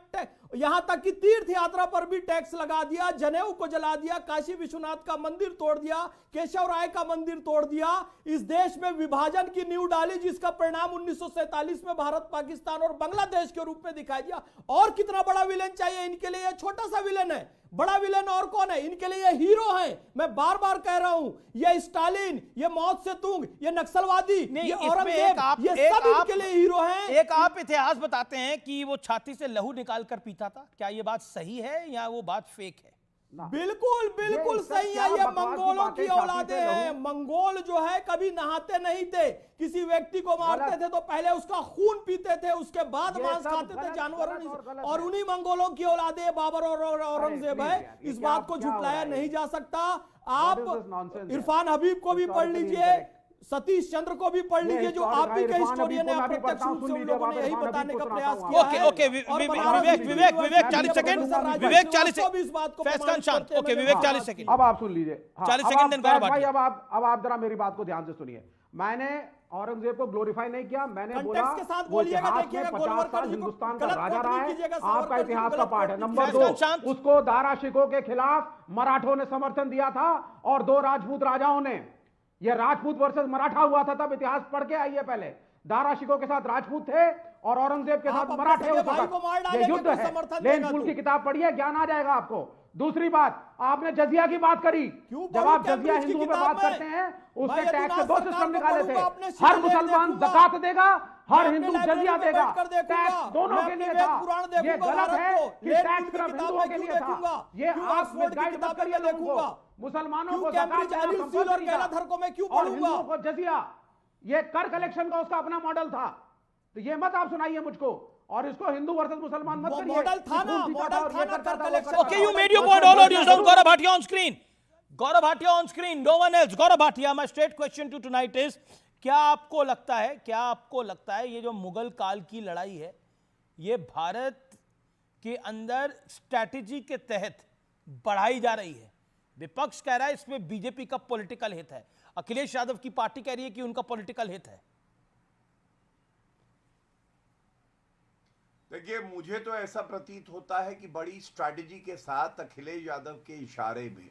यहां तक कि तीर्थ यात्रा पर भी टैक्स लगा दिया, जनेऊ को जला दिया, काशी विश्वनाथ का मंदिर तोड़ दिया, केशव राय का मंदिर तोड़ दिया, इस देश में विभाजन की नींव डाली, जिसका परिणाम 1947 में भारत, पाकिस्तान और बांग्लादेश के रूप में दिखाई दिया। और कितना बड़ा विलेन चाहिए इनके लिए? यह छोटा सा विलेन है। बड़ा विलेन और कौन है इनके लिए? ये हीरो है। मैं बार बार कह रहा हूं, ये स्टालिन, ये मौत से तुंग, ये नक्सलवादी, ये औरंगजेब, ये सब इनके लिए हीरो हैं। एक आप इतिहास बताते हैं कि वो छाती से लहू निकाल कर पीता था, क्या ये बात सही है या वो बात फेक है? बिल्कुल बिल्कुल सही है। ये मंगोलों की औलादे हैं। मंगोल जो है कभी नहाते नहीं थे, किसी व्यक्ति को मारते थे तो पहले उसका खून पीते थे, उसके बाद मांस खाते थे जानवरों। और उन्हीं मंगोलों की औलादे बाबर और औरंगजेब है। इस बात को झुटलाया नहीं जा सकता। आप इरफान हबीब को भी पढ़ लीजिए, सतीश चंद्र को भी पढ़ लीजिए, जो आप ही के हिस्टोरियन है। अप्रत्यक्ष रूप से उन लोगों ने यही बताने का प्रयास किया। ओके विवेक 40 सेकंड। विवेक 40 सेकंड। फैज खान शांत। ओके विवेक 40 सेकंड। अब आप सुन लीजिए 40 सेकंड। देन गौरव भाटिया। अब आप जरा मेरी बात को ध्यान से सुनिए। मैंने औरंगजेब को ग्लोरीफाई नहीं किया, मैंने बोला के साथ बोलिएगा। देखिएगा 50 साल हिंदुस्तान का राजा रहा है, आपका इतिहास का पाठ है। नंबर 2, उसको दारा शिकोह के खिलाफ मराठों ने समर्थन दिया था और 2 राजपूत राजाओं ने। यह राजपूत वर्सेस मराठा हुआ था, तब इतिहास पढ़ के आइए। पहले दारा शिकोह के साथ राजपूत थे और औरंगजेब के साथ मराठे। ये युद्ध है। लेनपुल की किताब पढ़िए, ज्ञान आ जाएगा आपको। दूसरी बात, आपने जजिया की बात करी। जब आप जजिया हिंदुओं पे बात करते हैं, उसके टैक्स के 2 सिस्टम निकाले थे। हर मुसलमान ज़कात देगा, हर हिंदू जजिया देगा। टैक्स दोनों के लिए था। ये गलत है कि टैक्स सिर्फ हिंदुओं के लिए था। ये आप गाइड मत करिए लोगों को। मुसलमानों को ज़कात देना कंपल्सरी था और हिंदुओं को जजिया। ये कर कलेक्शन का उसका अपना मॉडल था। तो ये मत आप सुनाइए मुझको, और इसको हिंदू वर्सेस मुसलमान मत करिए। मॉडल था ना कर collection. Okay you made your point. All audios on Gaurav Bhatia on screen. Gaurav Bhatia on screen, no one else. Gaurav Bhatia, my straight question to tonight is, क्या आपको लगता है ये जो मुगल काल की लड़ाई है, ये भारत के अंदर स्ट्रैटेजी के तहत बढ़ाई जा रही है? विपक्ष कह रहा है इसमें बीजेपी का पॉलिटिकल हित है, अखिलेश यादव की पार्टी कह रही है कि उनका पॉलिटिकल हित है। देखिए, मुझे तो ऐसा प्रतीत होता है कि बड़ी स्ट्रैटेजी के साथ अखिलेश यादव के इशारे में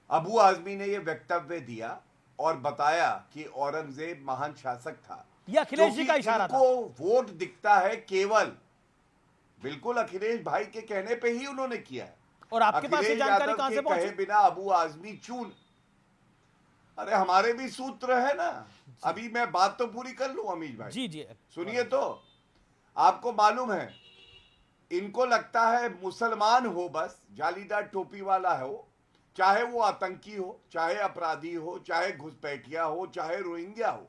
अबू आजमी ने यह वक्तव्य दिया और बताया कि औरंगजेब महान शासक था। यह अखिलेश जी का इशारा था। वोट दिखता है केवल बिल्कुल अखिलेश भाई के कहने पे ही उन्होंने किया है। और आपके पास ये जानकारी कहां से पहुंची? कहे बिना अबू आजमी चून। अरे हमारे भी सूत्र है ना। अभी मैं बात तो पूरी कर लूं अमीश भाई। जी सुनिए तो, आपको मालूम है, इनको लगता है मुसलमान हो बस, जालीदार टोपी वाला हो, चाहे वो आतंकी हो, चाहे अपराधी हो, चाहे घुसपैठिया हो, चाहे रोहिंग्या हो,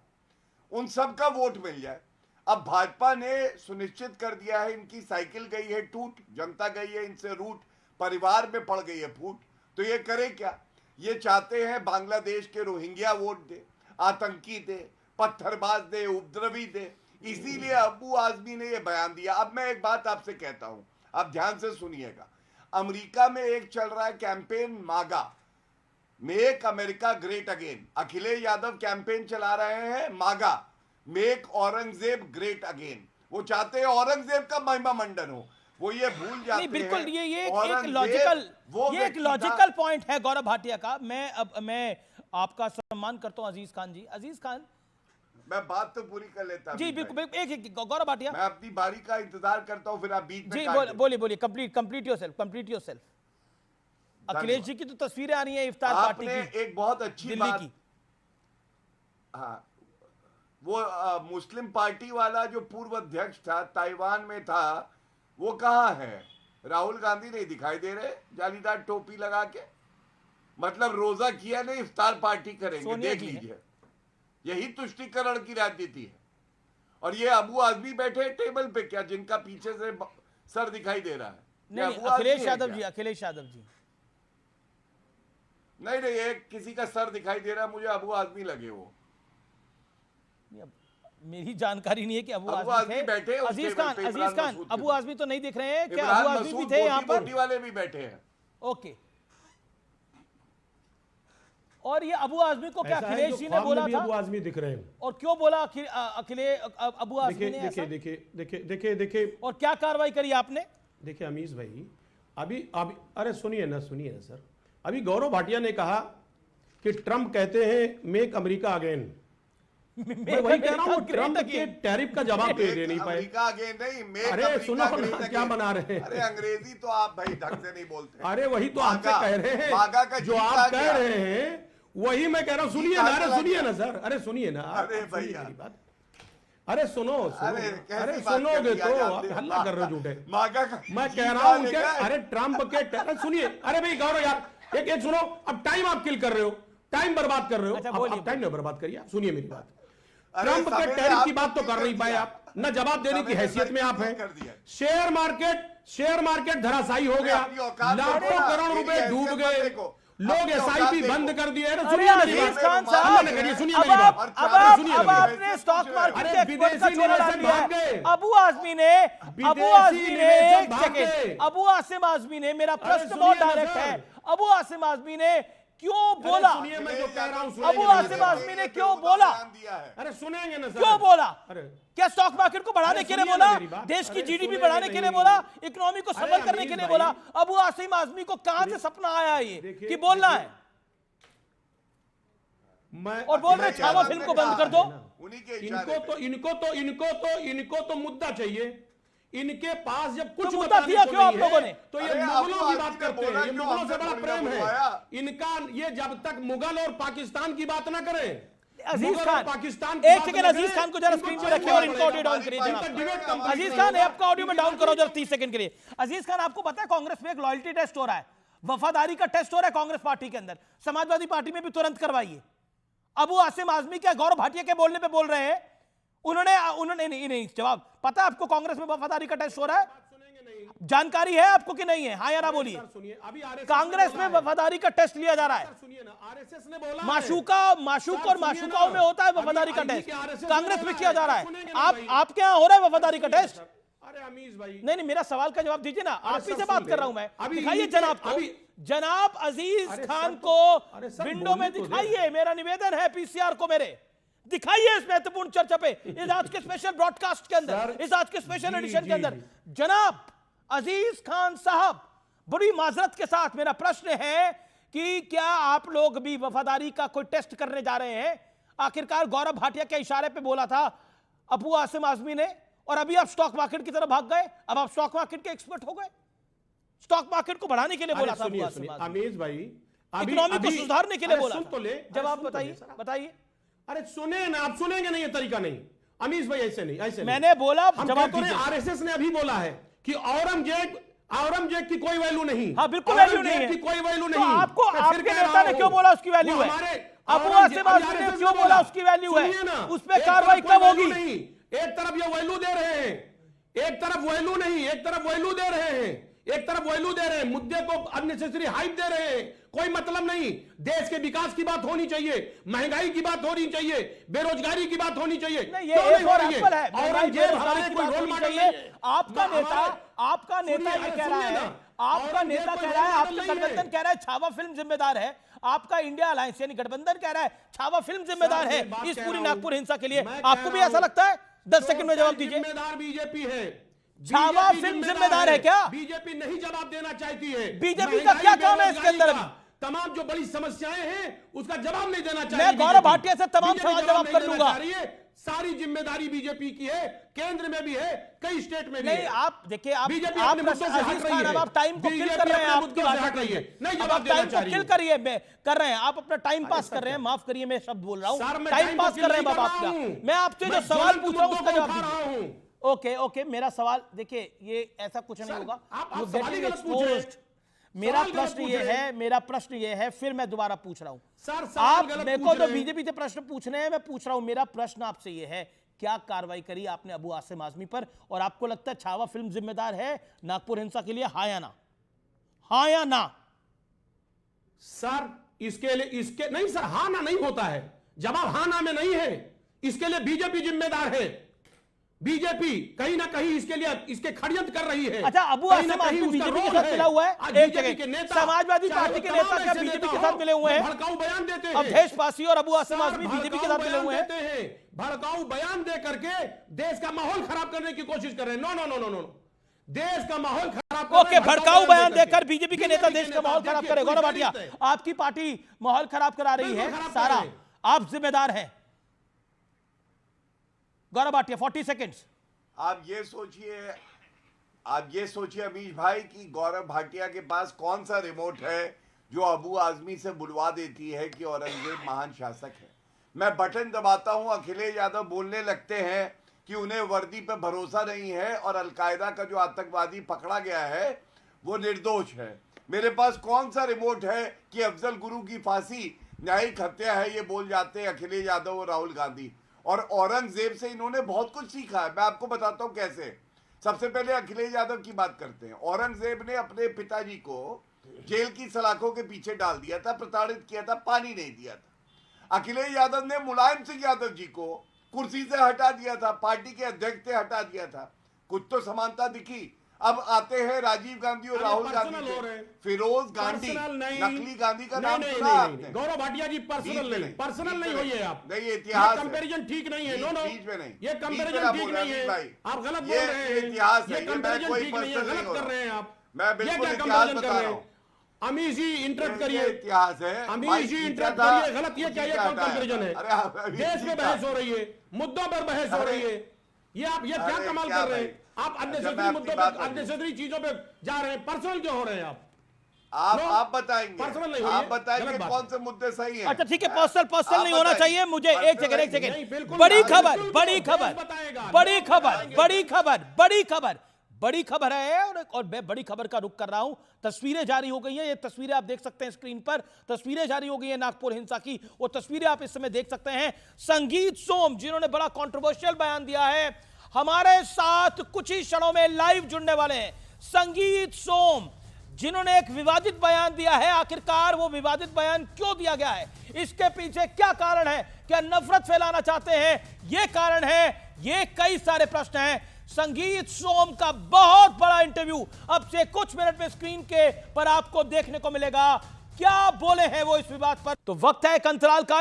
उन सब का वोट मिल जाए। अब भाजपा ने सुनिश्चित कर दिया है, इनकी साइकिल गई है टूट, जनता गई है इनसे रूट, परिवार में पड़ गई है फूट। तो ये करे क्या? ये चाहते हैं बांग्लादेश के रोहिंग्या वोट दे, आतंकी थे, पत्थरबाज थे, उपद्रवी थे। इसीलिए अबू आजमी ने यह बयान दिया। अब मैं एक बात आपसे कहता हूं, आप ध्यान से सुनिएगा। अमेरिका में एक चल रहा है कैंपेन मागा, make America great again. Akhilesh Yadav campaign चला रहे हैं मागा, मेक औरंगजेब ग्रेट अगेन। वो चाहते हैं औरंगजेब का महिमा मंडन हो। वो ये भूल जाते हैं। बिल्कुल, ये एक लॉजिकल पॉइंट है गौरव भाटिया का। मैं आपका सम्मान करता हूं अजीज खान जी। अजीज खान, मैं बात तो पूरी कर लेता जी बिल्कुल। एक गौरव भाटिया, मैं अपनी बारी का इंतजार करता हूं, फिर आप बीच में जी बोलिए कंप्लीट योरसेल्फ। अखिलेश जी की तो तस्वीरें आ रही हैं इफ्तार पार्टी की, एक बहुत अच्छी बात की। हाँ, वो मुस्लिम पार्टी वाला जो पूर्व अध्यक्ष था, ताइवान में था, वो कहाँ है? राहुल गांधी नहीं दिखाई दे रहे, जालीदार टोपी लगा के। मतलब रोजा किया नहीं, इफ्तार पार्टी करेंगे, देख लीजिए। यही तुष्टीकरण की राजनीति है। और ये अबू आजमी बैठे टेबल पे क्या, जिनका पीछे से सर दिखाई दे रहा है? नहीं, अखिलेश यादव जी नहीं, एक किसी का सर दिखाई दे रहा है मुझे, अबू आजमी लगे वो। मेरी जानकारी नहीं है कि अबू आजमी बैठे। अजीज खान अबू आजमी तो नहीं दिख रहे हैं क्या? अबू आजमी भी थे यहाँ पर, वाले भी बैठे हैं। ओके। और ये अबू आजमी को क्या अखिलेश जी ने बोला था? अबू आजमी दिख रहे हैं। और क्यों बोला अखिलेश अबू आजमी ने? देखिए और क्या कार्रवाई करी आपने? देखिए अमीश भाई, अभी अरे सुनिए ना सर। अभी गौरव भाटिया ने कहा कि ट्रंप कहते हैं मेक अमेरिका अगेन। मैं वही कह रहा हूँ, ट्रंप के टैरिफ का जवाब दे नहीं पाए। अरे सुनो ना, क्या बना रहे हैं? अरे अंग्रेजी तो आप भाई ढंग से नहीं बोलते। अरे वही तो आपसे कह रहे हैं, जो आप कह रहे हैं वही मैं कह रहा हूँ। सुनिए ना सर, अरे सुनिए ना। अरे भैया, अरे अरे सुनोगे तो आप हल्ला कर रहे हो झूठे। मैं कह रहा हूँ अरे ट्रंप के सुनिए। अरे भाई गौरव यार, एक सुनो, अब टाइम आप किल कर रहे हो, टाइम बर्बाद कर रहे हो। आप टाइम नहीं बर्बाद करिए, आप सुनिए मेरी बात। ट्रंप के टैरिफ की बात तो कर नहीं पाए आप, न जवाब देने की हैसियत में आप हैं। शेयर मार्केट धराशायी हो गया, लाखों करोड़ रुपए डूब गए, लोग एसआईपी बंद कर दिए। सुनिए अजीज खान साहब, सुनिए मेरी बात। अब आपने स्टॉक मार्केट के विदेशी निवेशक भाग गए। अबू आसिम आजमी ने मेरा प्रश्न बहुत डायरेक्ट है। अबू आसिम आजमी ने क्यों बोला? मैं जो कह रहा हूं, अबू आसिम आजमी ने क्यों बोला? अरे सुनेंगे ना सर, क्यों बोला? क्या स्टॉक मार्केट को बढ़ाने के लिए बोला? देश की जीडीपी बढ़ाने के लिए बोला? इकोनॉमी को सबल करने के लिए बोला? अबू आसिम आजमी को कहां से सपना आया ये कि बोलना है? और बोल रहे छावा फिल्म को बंद कर दो। इनको तो मुद्दा चाहिए। इनके पास जब कुछ मुद्दा दिया क्यों आप लोगों ने? तो ये मुगलों की बात करते हैं, ये मुगलों से बड़ा प्रेम है इनका। ये जब तक मुगल और पाकिस्तान की बात ना करें, अजीज खान, पाकिस्तान एक सेकंड अजीज खान को जरा स्क्रीन पे रखिए और इनको ऑडियो डाउन करिए जनाब। अजीज खान आपका ऑडियो में डाउन करो जरा 30 सेकंड के लिए। अजीज खान, आपको पता है कांग्रेस में एक लॉयल्टी टेस्ट हो रहा है, वफादारी का टेस्ट हो रहा है कांग्रेस पार्टी के अंदर। समाजवादी पार्टी में भी तुरंत करवाइए। अबू आसिम आजमी क्या गौरव भाटिया के बोलने पे बोल रहे हैं? उन्होंने नहीं जवाब। पता है आपको कांग्रेस में वफादारी का टेस्ट हो रहा है? जानकारी है आपको कि नहीं है? हाँ या ना बोलिए। कांग्रेस में वफादारी का टेस्ट लिया जा रहा है। आरएसएस ने बोला माशूक और माशूकाओं में होता है वफादारी का टेस्ट, कांग्रेस में किया जा रहा है। आपके यहाँ हो रहा है वफादारी का टेस्ट? अरे अमीश भाई, नहीं, मेरा सवाल का जवाब दीजिए ना। आप ही से बात कर रहा हूं मैं। दिखाइए जनाब को, जनाब अजीज खान को विंडो में दिखाइए। मेरा निवेदन है पीसीआर को मेरे दिखाइए इस महत्वपूर्ण चर्चा पे, इस आज के स्पेशल ब्रॉडकास्ट के अंदर, इस आज के स्पेशल एडिशन के अंदर। जनाब अजीज खान साहब, बड़ी माजरत के साथ मेरा प्रश्न है कि क्या आप लोग भी वफादारी का कोई टेस्ट करने जा रहे हैं? आखिरकार गौरव भाटिया के इशारे पे बोला था अबू आसिम आजमी ने, और अभी आप स्टॉक मार्केट की तरफ भाग गए। अब आप स्टॉक मार्केट के एक्सपर्ट हो गए। स्टॉक मार्केट को बढ़ाने के लिए बोला था अमीश भाई, इकोनॉमी को सुधारने के लिए बोला। सुन तो ले, जवाब बताइए। अरे सुने ना, आप सुनेंगे नहीं, ये तरीका नहीं अमीश भाई, ऐसे नहीं। मैंने बोला जवाब। आरएसएस ने अभी बोला है कि औरंगजेब की कोई वैल्यू नहीं। हाँ बिल्कुल वैल्यू नहीं है, की कोई वैल्यू तो नहीं। आपको आपके नेता ने क्यों बोला उसकी वैल्यू है? अबू आसिम आजमी ने क्यों बोला उसकी वैल्यू है? उस पर कार्रवाई कब होगी? एक तरफ ये वैल्यू दे रहे हैं, एक तरफ वैल्यू नहीं, एक तरफ वैल्यू दे रहे हैं। एक तरफ वैल्यू दे रहे हैं, मुद्दे को अननेसेसरी हाइप दे रहे हैं, कोई मतलब नहीं। देश के विकास की बात होनी चाहिए, महंगाई की बात होनी चाहिए, बेरोजगारी की बात होनी चाहिए। ये एक और एप्पल है, औरंगजेब हमारे कोई रोल मॉडल नहीं है। आपका नेता ये कह रहा है, आपका नेता कह रहा है, आपका गठबंधन कह रहा है छावा फिल्म जिम्मेदार है, आपका इंडिया अलायंस यानी गठबंधन कह रहा है छावा फिल्म जिम्मेदार है इस पूरी नागपुर हिंसा के लिए। आपको भी ऐसा लगता है? 10 सेकंड में जवाब दीजिए। जिम्मेदार बीजेपी है, छावा फिल्म जिम्मेदार है क्या? बीजेपी नहीं जवाब देना चाहती है। बीजेपी का क्या काम है इसके अंदर? तमाम जो बड़ी समस्याएं हैं उसका जवाब नहीं देना चाहिए। मैं गौरव भाटिया से तमाम सवाल जवाब कर लूंगा। सारी जिम्मेदारी बीजेपी की है, केंद्र में भी है, कई स्टेट में भी नहीं, है। आप देखिए, आप बीजेपी आप अपने मुद्दों से हट रही है। आप टाइम को किल कर रहे हैं, आपकी भाषा कर रही है, नहीं जवाब टाइम को किल करिए कर रहे हैं, आप अपना टाइम पास कर रहे हैं। माफ करिए मैं शब्द बोल रहा हूं, टाइम पास कर रहे हैं बाबा आपका। मैं आपसे जो सवाल पूछ रहा हूं उसका जवाब दीजिए। ओके, मेरा सवाल देखिए, ये ऐसा कुछ नहीं होगा। मेरा प्रश्न ये है, फिर मैं दोबारा पूछ रहा हूं। आप मेरे को जो बीजेपी से प्रश्न पूछ रहे हैं, मैं पूछ रहा हूं, मेरा प्रश्न आपसे ये है, क्या कार्रवाई करी आपने अबू आसिम आजमी पर? और आपको लगता है छावा फिल्म जिम्मेदार है नागपुर हिंसा के लिए? हाँ या ना? हाँ या ना? सर इसके नहीं सर, हाँ ना नहीं होता है, जवाब हाँ ना में नहीं है। इसके लिए बीजेपी जिम्मेदार है। बीजेपी कहीं ना कहीं इसके लिए इसके षड्यंत्र कर रही है। अच्छा, अबू आसिम आजमी बीजेपी के साथ मिला हुआ है? समाजवादी पार्टी के नेता क्या बीजेपी के साथ मिले हुए हैं? भड़काऊ बयान देते हैं। अवधेश पासी और अबू आसिम आजमी बीजेपी के साथ मिले हुए हैं। भड़काऊ बयान दे करके देश का माहौल खराब करने की कोशिश कर रहे हैं। नो, देश का माहौल खराब। ओके, भड़काऊ बयान देकर बीजेपी के नेता देश का माहौल खराब करे। गौरव भाटिया, आपकी पार्टी माहौल खराब करा रही है सारा, आप जिम्मेदार हैं। गौरव भाटिया 40 सेकेंड्स। आप ये सोचिए अमीश भाई कि गौरव भाटिया के पास कौन सा रिमोट है जो अबू आजमी से बुलवा देती है कि औरंगजेब महान शासक है। मैं बटन दबाता हूं, अखिलेश यादव बोलने लगते हैं कि उन्हें वर्दी पर भरोसा नहीं है और अलकायदा का जो आतंकवादी पकड़ा गया है वो निर्दोष है। मेरे पास कौन सा रिमोट है कि अफजल गुरु की फांसी न्यायिक हत्या है, ये बोल जाते हैं अखिलेश यादव और राहुल गांधी। और औरंगजेब से इन्होंने बहुत कुछ सीखा है। मैं आपको बताता हूं कैसे। सबसे पहले अखिलेश यादव की बात करते हैं। औरंगजेब ने अपने पिताजी को जेल की सलाखों के पीछे डाल दिया था, प्रताड़ित किया था, पानी नहीं दिया था। अखिलेश यादव ने मुलायम सिंह यादव जी को कुर्सी से हटा दिया था, पार्टी के अध्यक्ष से हटा दिया था। कुछ तो समानता दिखी। अब आते हैं राजीव गांधी और राहुल गांधी से। फिरोज गांधी, नकली गांधी का नाम सुना आपने? गौरव भाटिया जी पर्सनल नहीं होइए आप। नहीं, इतिहास कंपैरिजन ठीक नहीं है। नो, बीच में नहीं, ये कंपैरिजन ठीक नहीं है। आप गलत बोल रहे हैं। इतिहास ये कंपैरिजन ठीक नहीं है, गलत कर रहे हैं आप। मैं बिल्कुल इतिहास बता रहा हूँ। अमीश जी इंटरप्ट करिए। इतिहास है, अमीश जी इंटरप्ट करिए। गलत ये क्या कंपैरिजन है? देश में बहस हो रही है, मुद्दों पर बहस हो रही है। ये क्या कमाल कर रहे हैं आप? अननेसेसरी मुद्दों पे, अननेसेसरी चीजों पे जा रहे हैं। पर्सनल क्यों हो रहे हैं आप बताएंगे? पर्सनल नहीं, आप बताएंगे कौन से मुद्दे सही हैं? अच्छा ठीक है, पर्सनल नहीं होना चाहिए। मुझे एक सेकंड, बड़ी खबर है और मैं बड़ी खबर का रुख कर रहा हूं। तस्वीरें जारी हो गई हैं, ये तस्वीरें आप देख सकते हैं स्क्रीन पर। तस्वीरें जारी हो गई हैं नागपुर हिंसा की, वो तस्वीरें आप इस समय देख सकते हैं। संगीत सोम जिन्होंने बड़ा कंट्रोवर्शियल बयान दिया है, हमारे साथ कुछ ही क्षणों में लाइव जुड़ने वाले हैं। संगीत सोम जिन्होंने एक विवादित बयान दिया है, आखिरकार वो विवादित बयान क्यों दिया गया है, इसके पीछे क्या कारण है? क्या नफरत फैलाना चाहते हैं, ये कारण है? ये कई सारे प्रश्न हैं। संगीत सोम का बहुत बड़ा इंटरव्यू अब से कुछ मिनट में स्क्रीन के पर आपको देखने को मिलेगा। क्या बोले हैं वो इस विवाद पर? तो वक्त है एक अंतराल का।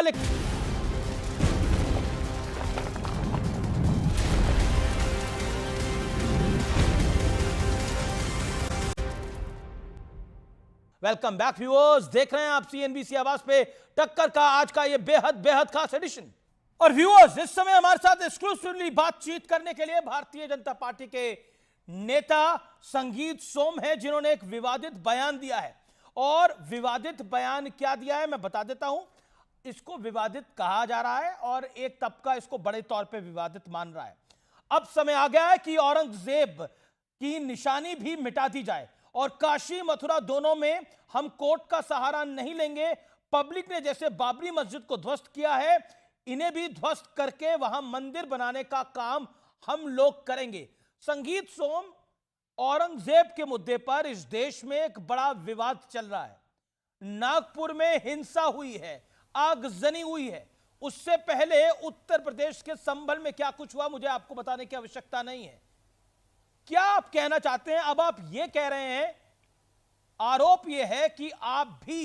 वेलकम बैक व्यूअर्स, देख रहे हैं आप सीएनबीसी आवाज पे टक्कर का आज का ये बेहद खास एडिशन। और व्यूअर्स, इस समय हमारे साथ एक्सक्लूसिवली बातचीत करने के लिए भारतीय जनता पार्टी के नेता संगीत सोम है, जिन्होंने एक विवादित बयान दिया है। और विवादित बयान क्या दिया है मैं बता देता हूं। इसको विवादित कहा जा रहा है और एक तबका इसको बड़े तौर पे विवादित मान रहा है। अब समय आ गया है कि औरंगजेब की निशानी भी मिटा दी जाए और काशी मथुरा दोनों में हम कोर्ट का सहारा नहीं लेंगे। पब्लिक ने जैसे बाबरी मस्जिद को ध्वस्त किया है, इन्हें भी ध्वस्त करके वहां मंदिर बनाने का काम हम लोग करेंगे। संगीत सोम औरंगजेब के मुद्दे पर इस देश में एक बड़ा विवाद चल रहा है। नागपुर में हिंसा हुई है, आगजनी हुई है। उससे पहले उत्तर प्रदेश के संभल में क्या कुछ हुआ मुझे आपको बताने की आवश्यकता नहीं है। क्या आप कहना चाहते हैं? अब आप यह कह रहे हैं, आरोप यह है कि आप भी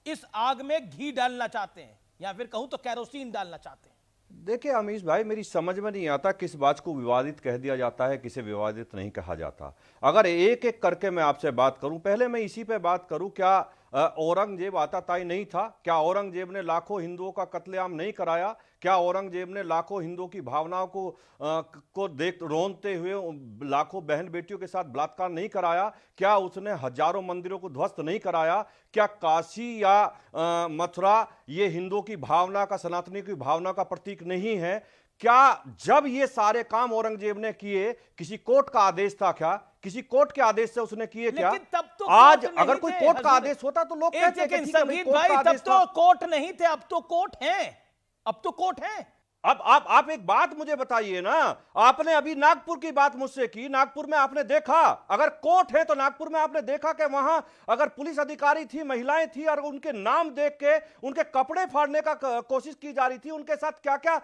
इस आग में घी डालना चाहते हैं, या फिर कहूं तो केरोसिन डालना चाहते हैं। देखिए अमीश भाई, मेरी समझ में नहीं आता किस बात को विवादित कह दिया जाता है, किसे विवादित नहीं कहा जाता। अगर एक एक करके मैं आपसे बात करूं, पहले मैं इसी पे बात करूं, क्या औरंगजेब आताताई नहीं था? क्या औरंगजेब ने लाखों हिंदुओं का कत्लेआम नहीं कराया? क्या औरंगजेब ने लाखों हिंदुओं की भावनाओं को देख रोनते हुए लाखों बहन बेटियों के साथ बलात्कार नहीं कराया? क्या उसने हजारों मंदिरों को ध्वस्त नहीं कराया? क्या काशी या मथुरा ये हिंदुओं की भावना का, सनातनी की भावना का प्रतीक नहीं है? क्या जब ये सारे काम औरंगजेब ने किए, किसी कोर्ट का आदेश था क्या? किसी कोर्ट के आदेश से उसने किए क्या? तब तो आज अगर कोई कोर्ट का आदेश होता तो लोग कहते हैं कि संगीत भाई तब तो कोर्ट नहीं थे, अब तो कोर्ट हैं। अब तो कोर्ट है। अब आप एक बात मुझे बताइए ना, आपने अभी नागपुर की बात मुझसे की, नागपुर में आपने देखा, अगर कोर्ट है तो नागपुर में आपने देखा कि वहां अगर पुलिस अधिकारी थी, महिलाएं थी, और उनके नाम देख के उनके कपड़े फाड़ने का कोशिश की जा रही थी, उनके साथ क्या क्या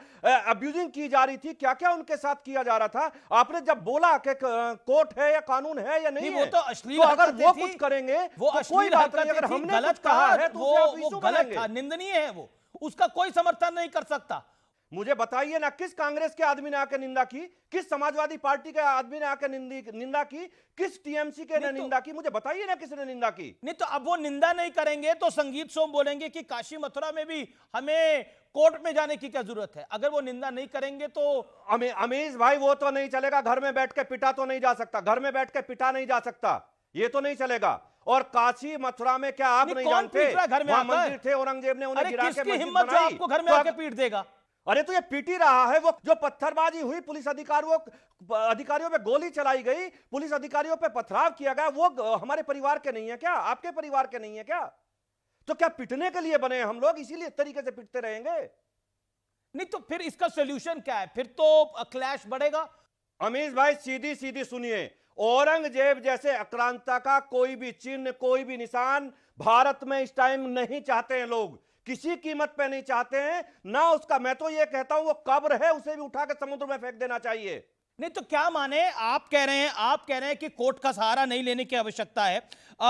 अब्यूजिंग की जा रही थी, क्या क्या उनके साथ किया जा रहा था। आपने जब बोला कि कोर्ट है या कानून है या नहीं है, वो तो अश्लील, अगर वो कुछ करेंगे वो तो कोई बात नहीं। अगर हमने कुछ कहा है तो वो गलत था, निंदनीय है, वो उसका कोई समर्थन नहीं कर सकता। मुझे बताइए ना, किस कांग्रेस के आदमी ने आकर निंदा की? किस समाजवादी पार्टी के आदमी ने आकर निंदा की? किस टीएमसी के ने निंदा की? मुझे बताइए ना किसने निंदा की? नहीं तो अब वो निंदा नहीं करेंगे तो संगीत सोम बोलेंगे कि काशी मथुरा में भी हमें कोर्ट में जाने की क्या जरूरत है। अगर वो निंदा नहीं करेंगे तो अमीश भाई वो तो नहीं चलेगा। घर में बैठ के पिटा तो नहीं जा सकता, घर में बैठ के पिटा नहीं जा सकता, ये तो नहीं चलेगा। और काशी मथुरा में क्या आप नहीं जानते, वहां मंदिर थे, औरंगजेब ने उन्हें गिरा के मस्जिद हिम्मत बनाई। आपको घर में आके पीट देगा? अरे तो ये पीटी रहा है। वो जो पत्थरबाजी हुई, पुलिस अधिकारियों पे गोली चलाई गई, पुलिस अधिकारियों पे पथराव किया गया, वो हमारे परिवार के नहीं है क्या? आपके परिवार के नहीं है क्या? तो क्या पिटने के लिए बने हम लोग? इसीलिए इस तरीके से पिटते रहेंगे? नहीं तो फिर इसका सोल्यूशन क्या है? फिर तो क्लैश बढ़ेगा। अमीश भाई सीधी सीधी सुनिए, औरंगजेब जैसे आक्रांता का कोई भी चिन्ह, कोई भी निशान भारत में इस टाइम नहीं चाहते हैं लोग, किसी कीमत पे नहीं चाहते हैं ना उसका। मैं तो ये कहता हूं वो कब्र है, उसे भी उठा के समुद्र में फेंक देना चाहिए। नहीं तो क्या माने, आप कह रहे हैं कि कोर्ट का सहारा नहीं लेने की आवश्यकता है।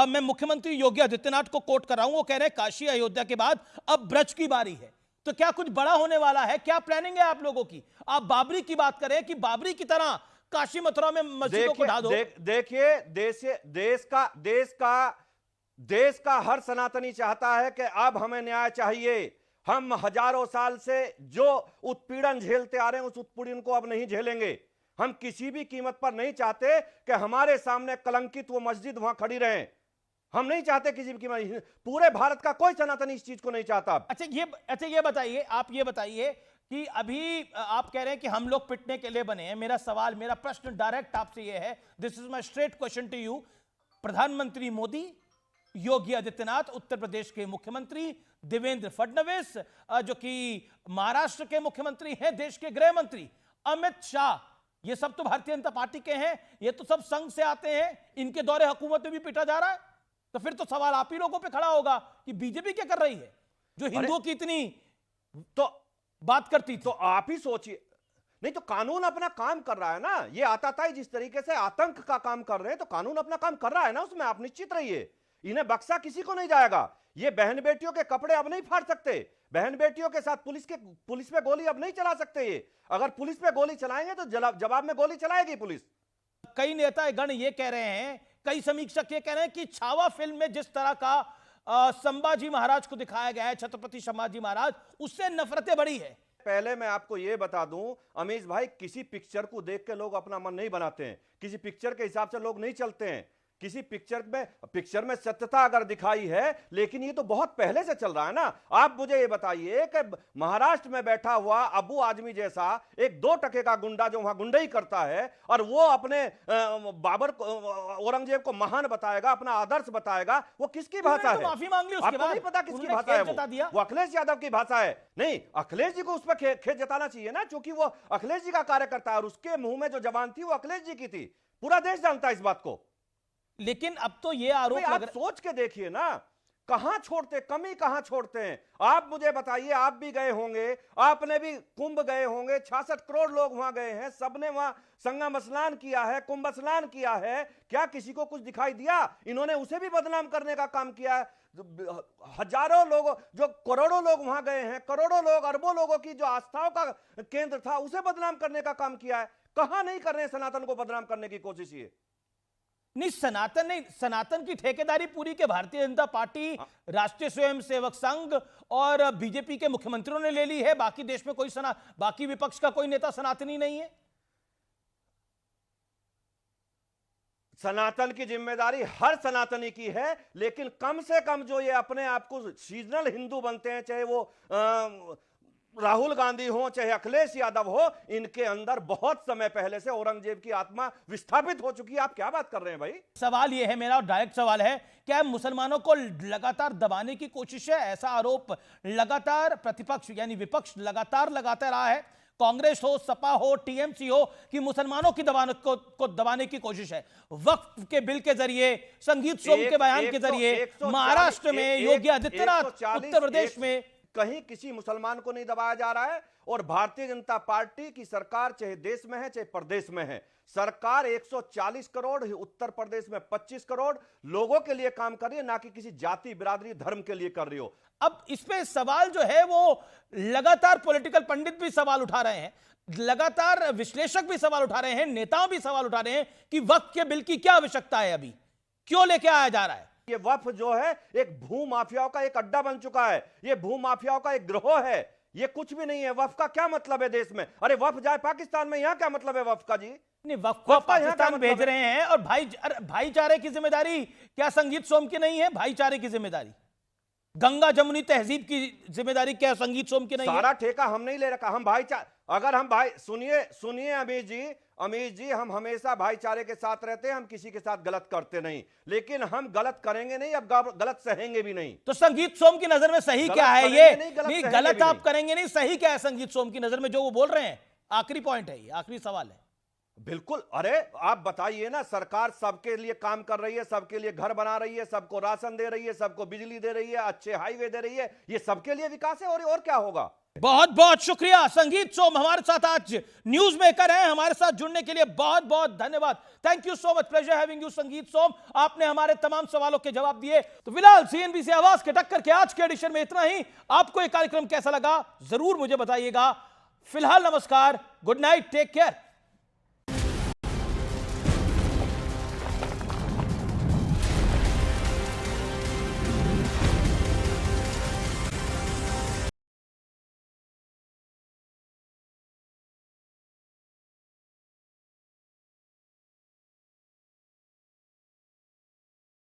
मैं मुख्यमंत्री योगी आदित्यनाथ को कोर्ट कर रहा हूं, वो कह रहे हैं काशी अयोध्या के बाद अब ब्रज की बारी है। तो क्या कुछ बड़ा होने वाला है? क्या प्लानिंग है आप लोगों की? आप बाबरी की बात करें कि बाबरी की तरह काशी मथुरा में मस्जिदों को ढा दो। देखिए देश का हर सनातनी चाहता है कि अब हमें न्याय चाहिए। हम हजारों साल से जो उत्पीड़न झेलते आ रहे हैं उस उत्पीड़न को अब नहीं झेलेंगे। हम किसी भी कीमत पर नहीं चाहते कि हमारे सामने कलंकित वो मस्जिद वहां खड़ी रहे। हम नहीं चाहते किसी भी कीमत। पूरे भारत का कोई सनातनी इस चीज को नहीं चाहता। अच्छा ये बताइए, आप ये बताइए कि अभी आप कह रहे हैं कि हम लोग पिटने के लिए बने हैं। मेरा सवाल, मेरा प्रश्न डायरेक्ट आपसे ये है, this is my straight question to you. प्रधानमंत्री मोदी, योगी आदित्यनाथ उत्तर प्रदेश के मुख्यमंत्री, देवेंद्र फडणवीस जो कि महाराष्ट्र के मुख्यमंत्री हैं, देश के गृह मंत्री अमित शाह, ये सब तो भारतीय जनता पार्टी के हैं, ये तो सब संघ से आते हैं। इनके दौरे हुकूमत में भी पिटा जा रहा है। तो फिर तो सवाल आप ही लोगों पे खड़ा होगा कि बीजेपी क्या कर रही है जो हिंदुओं की इतनी तो बात करती। तो आप ही सोचिए, नहीं तो कानून अपना काम कर रहा है ना। ये आताताई जिस तरीके से आतंक का काम कर रहे हैं, तो कानून अपना काम कर रहा है ना, उसमें आप निश्चित रहिए। इन्हें बख्शा किसी को नहीं जाएगा। ये बहन बेटियों के कपड़े अब नहीं फाड़ सकते, बहन बेटियों के साथ पुलिस पे गोली अब नहीं चला सकते। ये अगर पुलिस पे गोली चलाएंगे तो जवाब में गोली चलाएगी पुलिस। कई नेता गण ये कह रहे हैं, कई समीक्षक ये कह रहे हैं कि छावा फिल्म में जिस तरह का संभाजी महाराज को दिखाया गया है, छत्रपति संभाजी महाराज, उससे नफरतें बढ़ी है। पहले मैं आपको यह बता दूं अमीश भाई, किसी पिक्चर को देख के लोग अपना मन नहीं बनाते हैं, किसी पिक्चर के हिसाब से लोग नहीं चलते हैं। किसी पिक्चर में सत्यता अगर दिखाई है, लेकिन ये तो बहुत पहले से चल रहा है ना। आप मुझे ये बताइए कि महाराष्ट्र में बैठा हुआ अबू आजमी जैसा एक 2 टके का गुंडा जो वहां गुंडाई करता है, और वो अपने बाबर औरंगजेब को महान बताएगा, अपना आदर्श बताएगा, वो किसकी भाषा है? माफी मांग ली उसके आपको बाद। नहीं पता किसकी भाषा है? वो अखिलेश यादव की भाषा है। नहीं, अखिलेश जी को उस पर खेत जताना चाहिए ना, क्योंकि वो अखिलेश जी का कार्यकर्ता है और उसके मुंह में जो जबान थी वो अखिलेश जी की थी। पूरा देश जानता है इस बात को। लेकिन अब तो ये आरोप आप सोच के देखिए ना, कहां छोड़ते, कमी कहां छोड़ते हैं। आप मुझे बताइए, आप भी गए होंगे, आपने भी कुंभ गए होंगे, 66 करोड़ लोग वहां गए हैं, सबने वहां संगम स्नान किया है, कुंभ स्नान किया है, क्या किसी को कुछ दिखाई दिया? इन्होंने उसे भी बदनाम करने का काम किया है। हजारों लोग, जो करोड़ों लोग वहां गए हैं, करोड़ों लोग, अरबों लोगों की जो आस्थाओं का केंद्र था, उसे बदनाम करने का काम किया है। कहां नहीं कर रहे हैं सनातन को बदनाम करने की कोशिश? ये नहीं, सनातन की ठेकेदारी पूरी के भारतीय जनता पार्टी, राष्ट्रीय स्वयंसेवक संघ और बीजेपी के मुख्यमंत्रियों ने ले ली है। बाकी देश में बाकी विपक्ष का कोई नेता सनातनी नहीं है। सनातन की जिम्मेदारी हर सनातनी की है, लेकिन कम से कम जो ये अपने आप को सीजनल हिंदू बनते हैं, चाहे वो राहुल गांधी हो, चाहे अखिलेश यादव हो, इनके अंदर बहुत समय पहले से औरंगजेब की आत्मा विस्थापित हो चुकी है। आप क्या बात कर रहे हैं भाई? सवाल यह है, मेरा डायरेक्ट सवाल है, क्या मुसलमानों को लगातार दबाने की कोशिश है? ऐसा आरोप लगातार प्रतिपक्ष यानी विपक्ष लगातार लगाता रहा है, कांग्रेस हो, सपा हो, टीएमसी हो, कि मुसलमानों की को दबाने की कोशिश है। वक्फ के बिल के जरिए, संगीत सोम के बयान के जरिए, महाराष्ट्र में योगी आदित्यनाथ, उत्तर प्रदेश में कहीं किसी मुसलमान को नहीं दबाया जा रहा है। और भारतीय जनता पार्टी की सरकार चाहे देश में है चाहे प्रदेश में है, सरकार 140 करोड़, उत्तर प्रदेश में 25 करोड़ लोगों के लिए काम कर रही है, ना कि किसी जाति, बिरादरी, धर्म के लिए कर रही हो। अब इस पे सवाल जो है वो लगातार पॉलिटिकल पंडित भी सवाल उठा रहे हैं, लगातार विश्लेषक भी सवाल उठा रहे हैं, नेता भी सवाल उठा रहे हैं कि वक्फ के बिल की क्या आवश्यकता है, अभी क्यों लेके आया जा रहा है? ये वक्फ जो है एक भू माफियाओं का एक अड्डा बन चुका है, ये भू माफियाओं का एक गिरोह है, ये कुछ भी नहीं है। वक्फ का क्या मतलब है देश में? अरे वक्फ जाए पाकिस्तान में, यहां क्या मतलब है वक्फ का जी? नहीं, वक्फ को पाकिस्तान भेज रहे हैं। और भाईचारे की जिम्मेदारी क्या संगीत सोम की नहीं है? भाईचारे की जिम्मेदारी, गंगा जमुनी तहजीब की जिम्मेदारी क्या संगीत सोम की नहीं है? सारा ठेका हम नहीं ले रखा, हम भाईचारा, अगर हम भाई, सुनिए अमीर जी, हम हमेशा भाईचारे के साथ रहते हैं, हम किसी के साथ गलत करते नहीं, लेकिन हम गलत करेंगे नहीं, अब गलत सहेंगे भी नहीं। तो संगीत सोम की नजर में सही क्या है? ये नहीं, गलत आप करेंगे नहीं, सही क्या है संगीत सोम की नजर में जो वो बोल रहे हैं? आखिरी पॉइंट है, ये आखिरी सवाल है। बिल्कुल, अरे आप बताइए ना, सरकार सबके लिए काम कर रही है, सबके लिए घर बना रही है, सबको राशन दे रही है, सबको बिजली दे रही है, अच्छे हाईवे दे रही है, ये सबके लिए विकास है। और क्या होगा? बहुत बहुत शुक्रिया संगीत सोम, हमारे साथ आज न्यूज मेकर हैं, हमारे साथ जुड़ने के लिए बहुत बहुत धन्यवाद। Thank you so much, pleasure having you संगीत सोम। आपने हमारे तमाम सवालों के जवाब दिए। तो फिलहाल सीएनबीसी आवाज के टक्कर के आज के एडिशन में इतना ही। आपको यह कार्यक्रम कैसा लगा जरूर मुझे बताइएगा। फिलहाल नमस्कार, गुड नाइट, टेक केयर।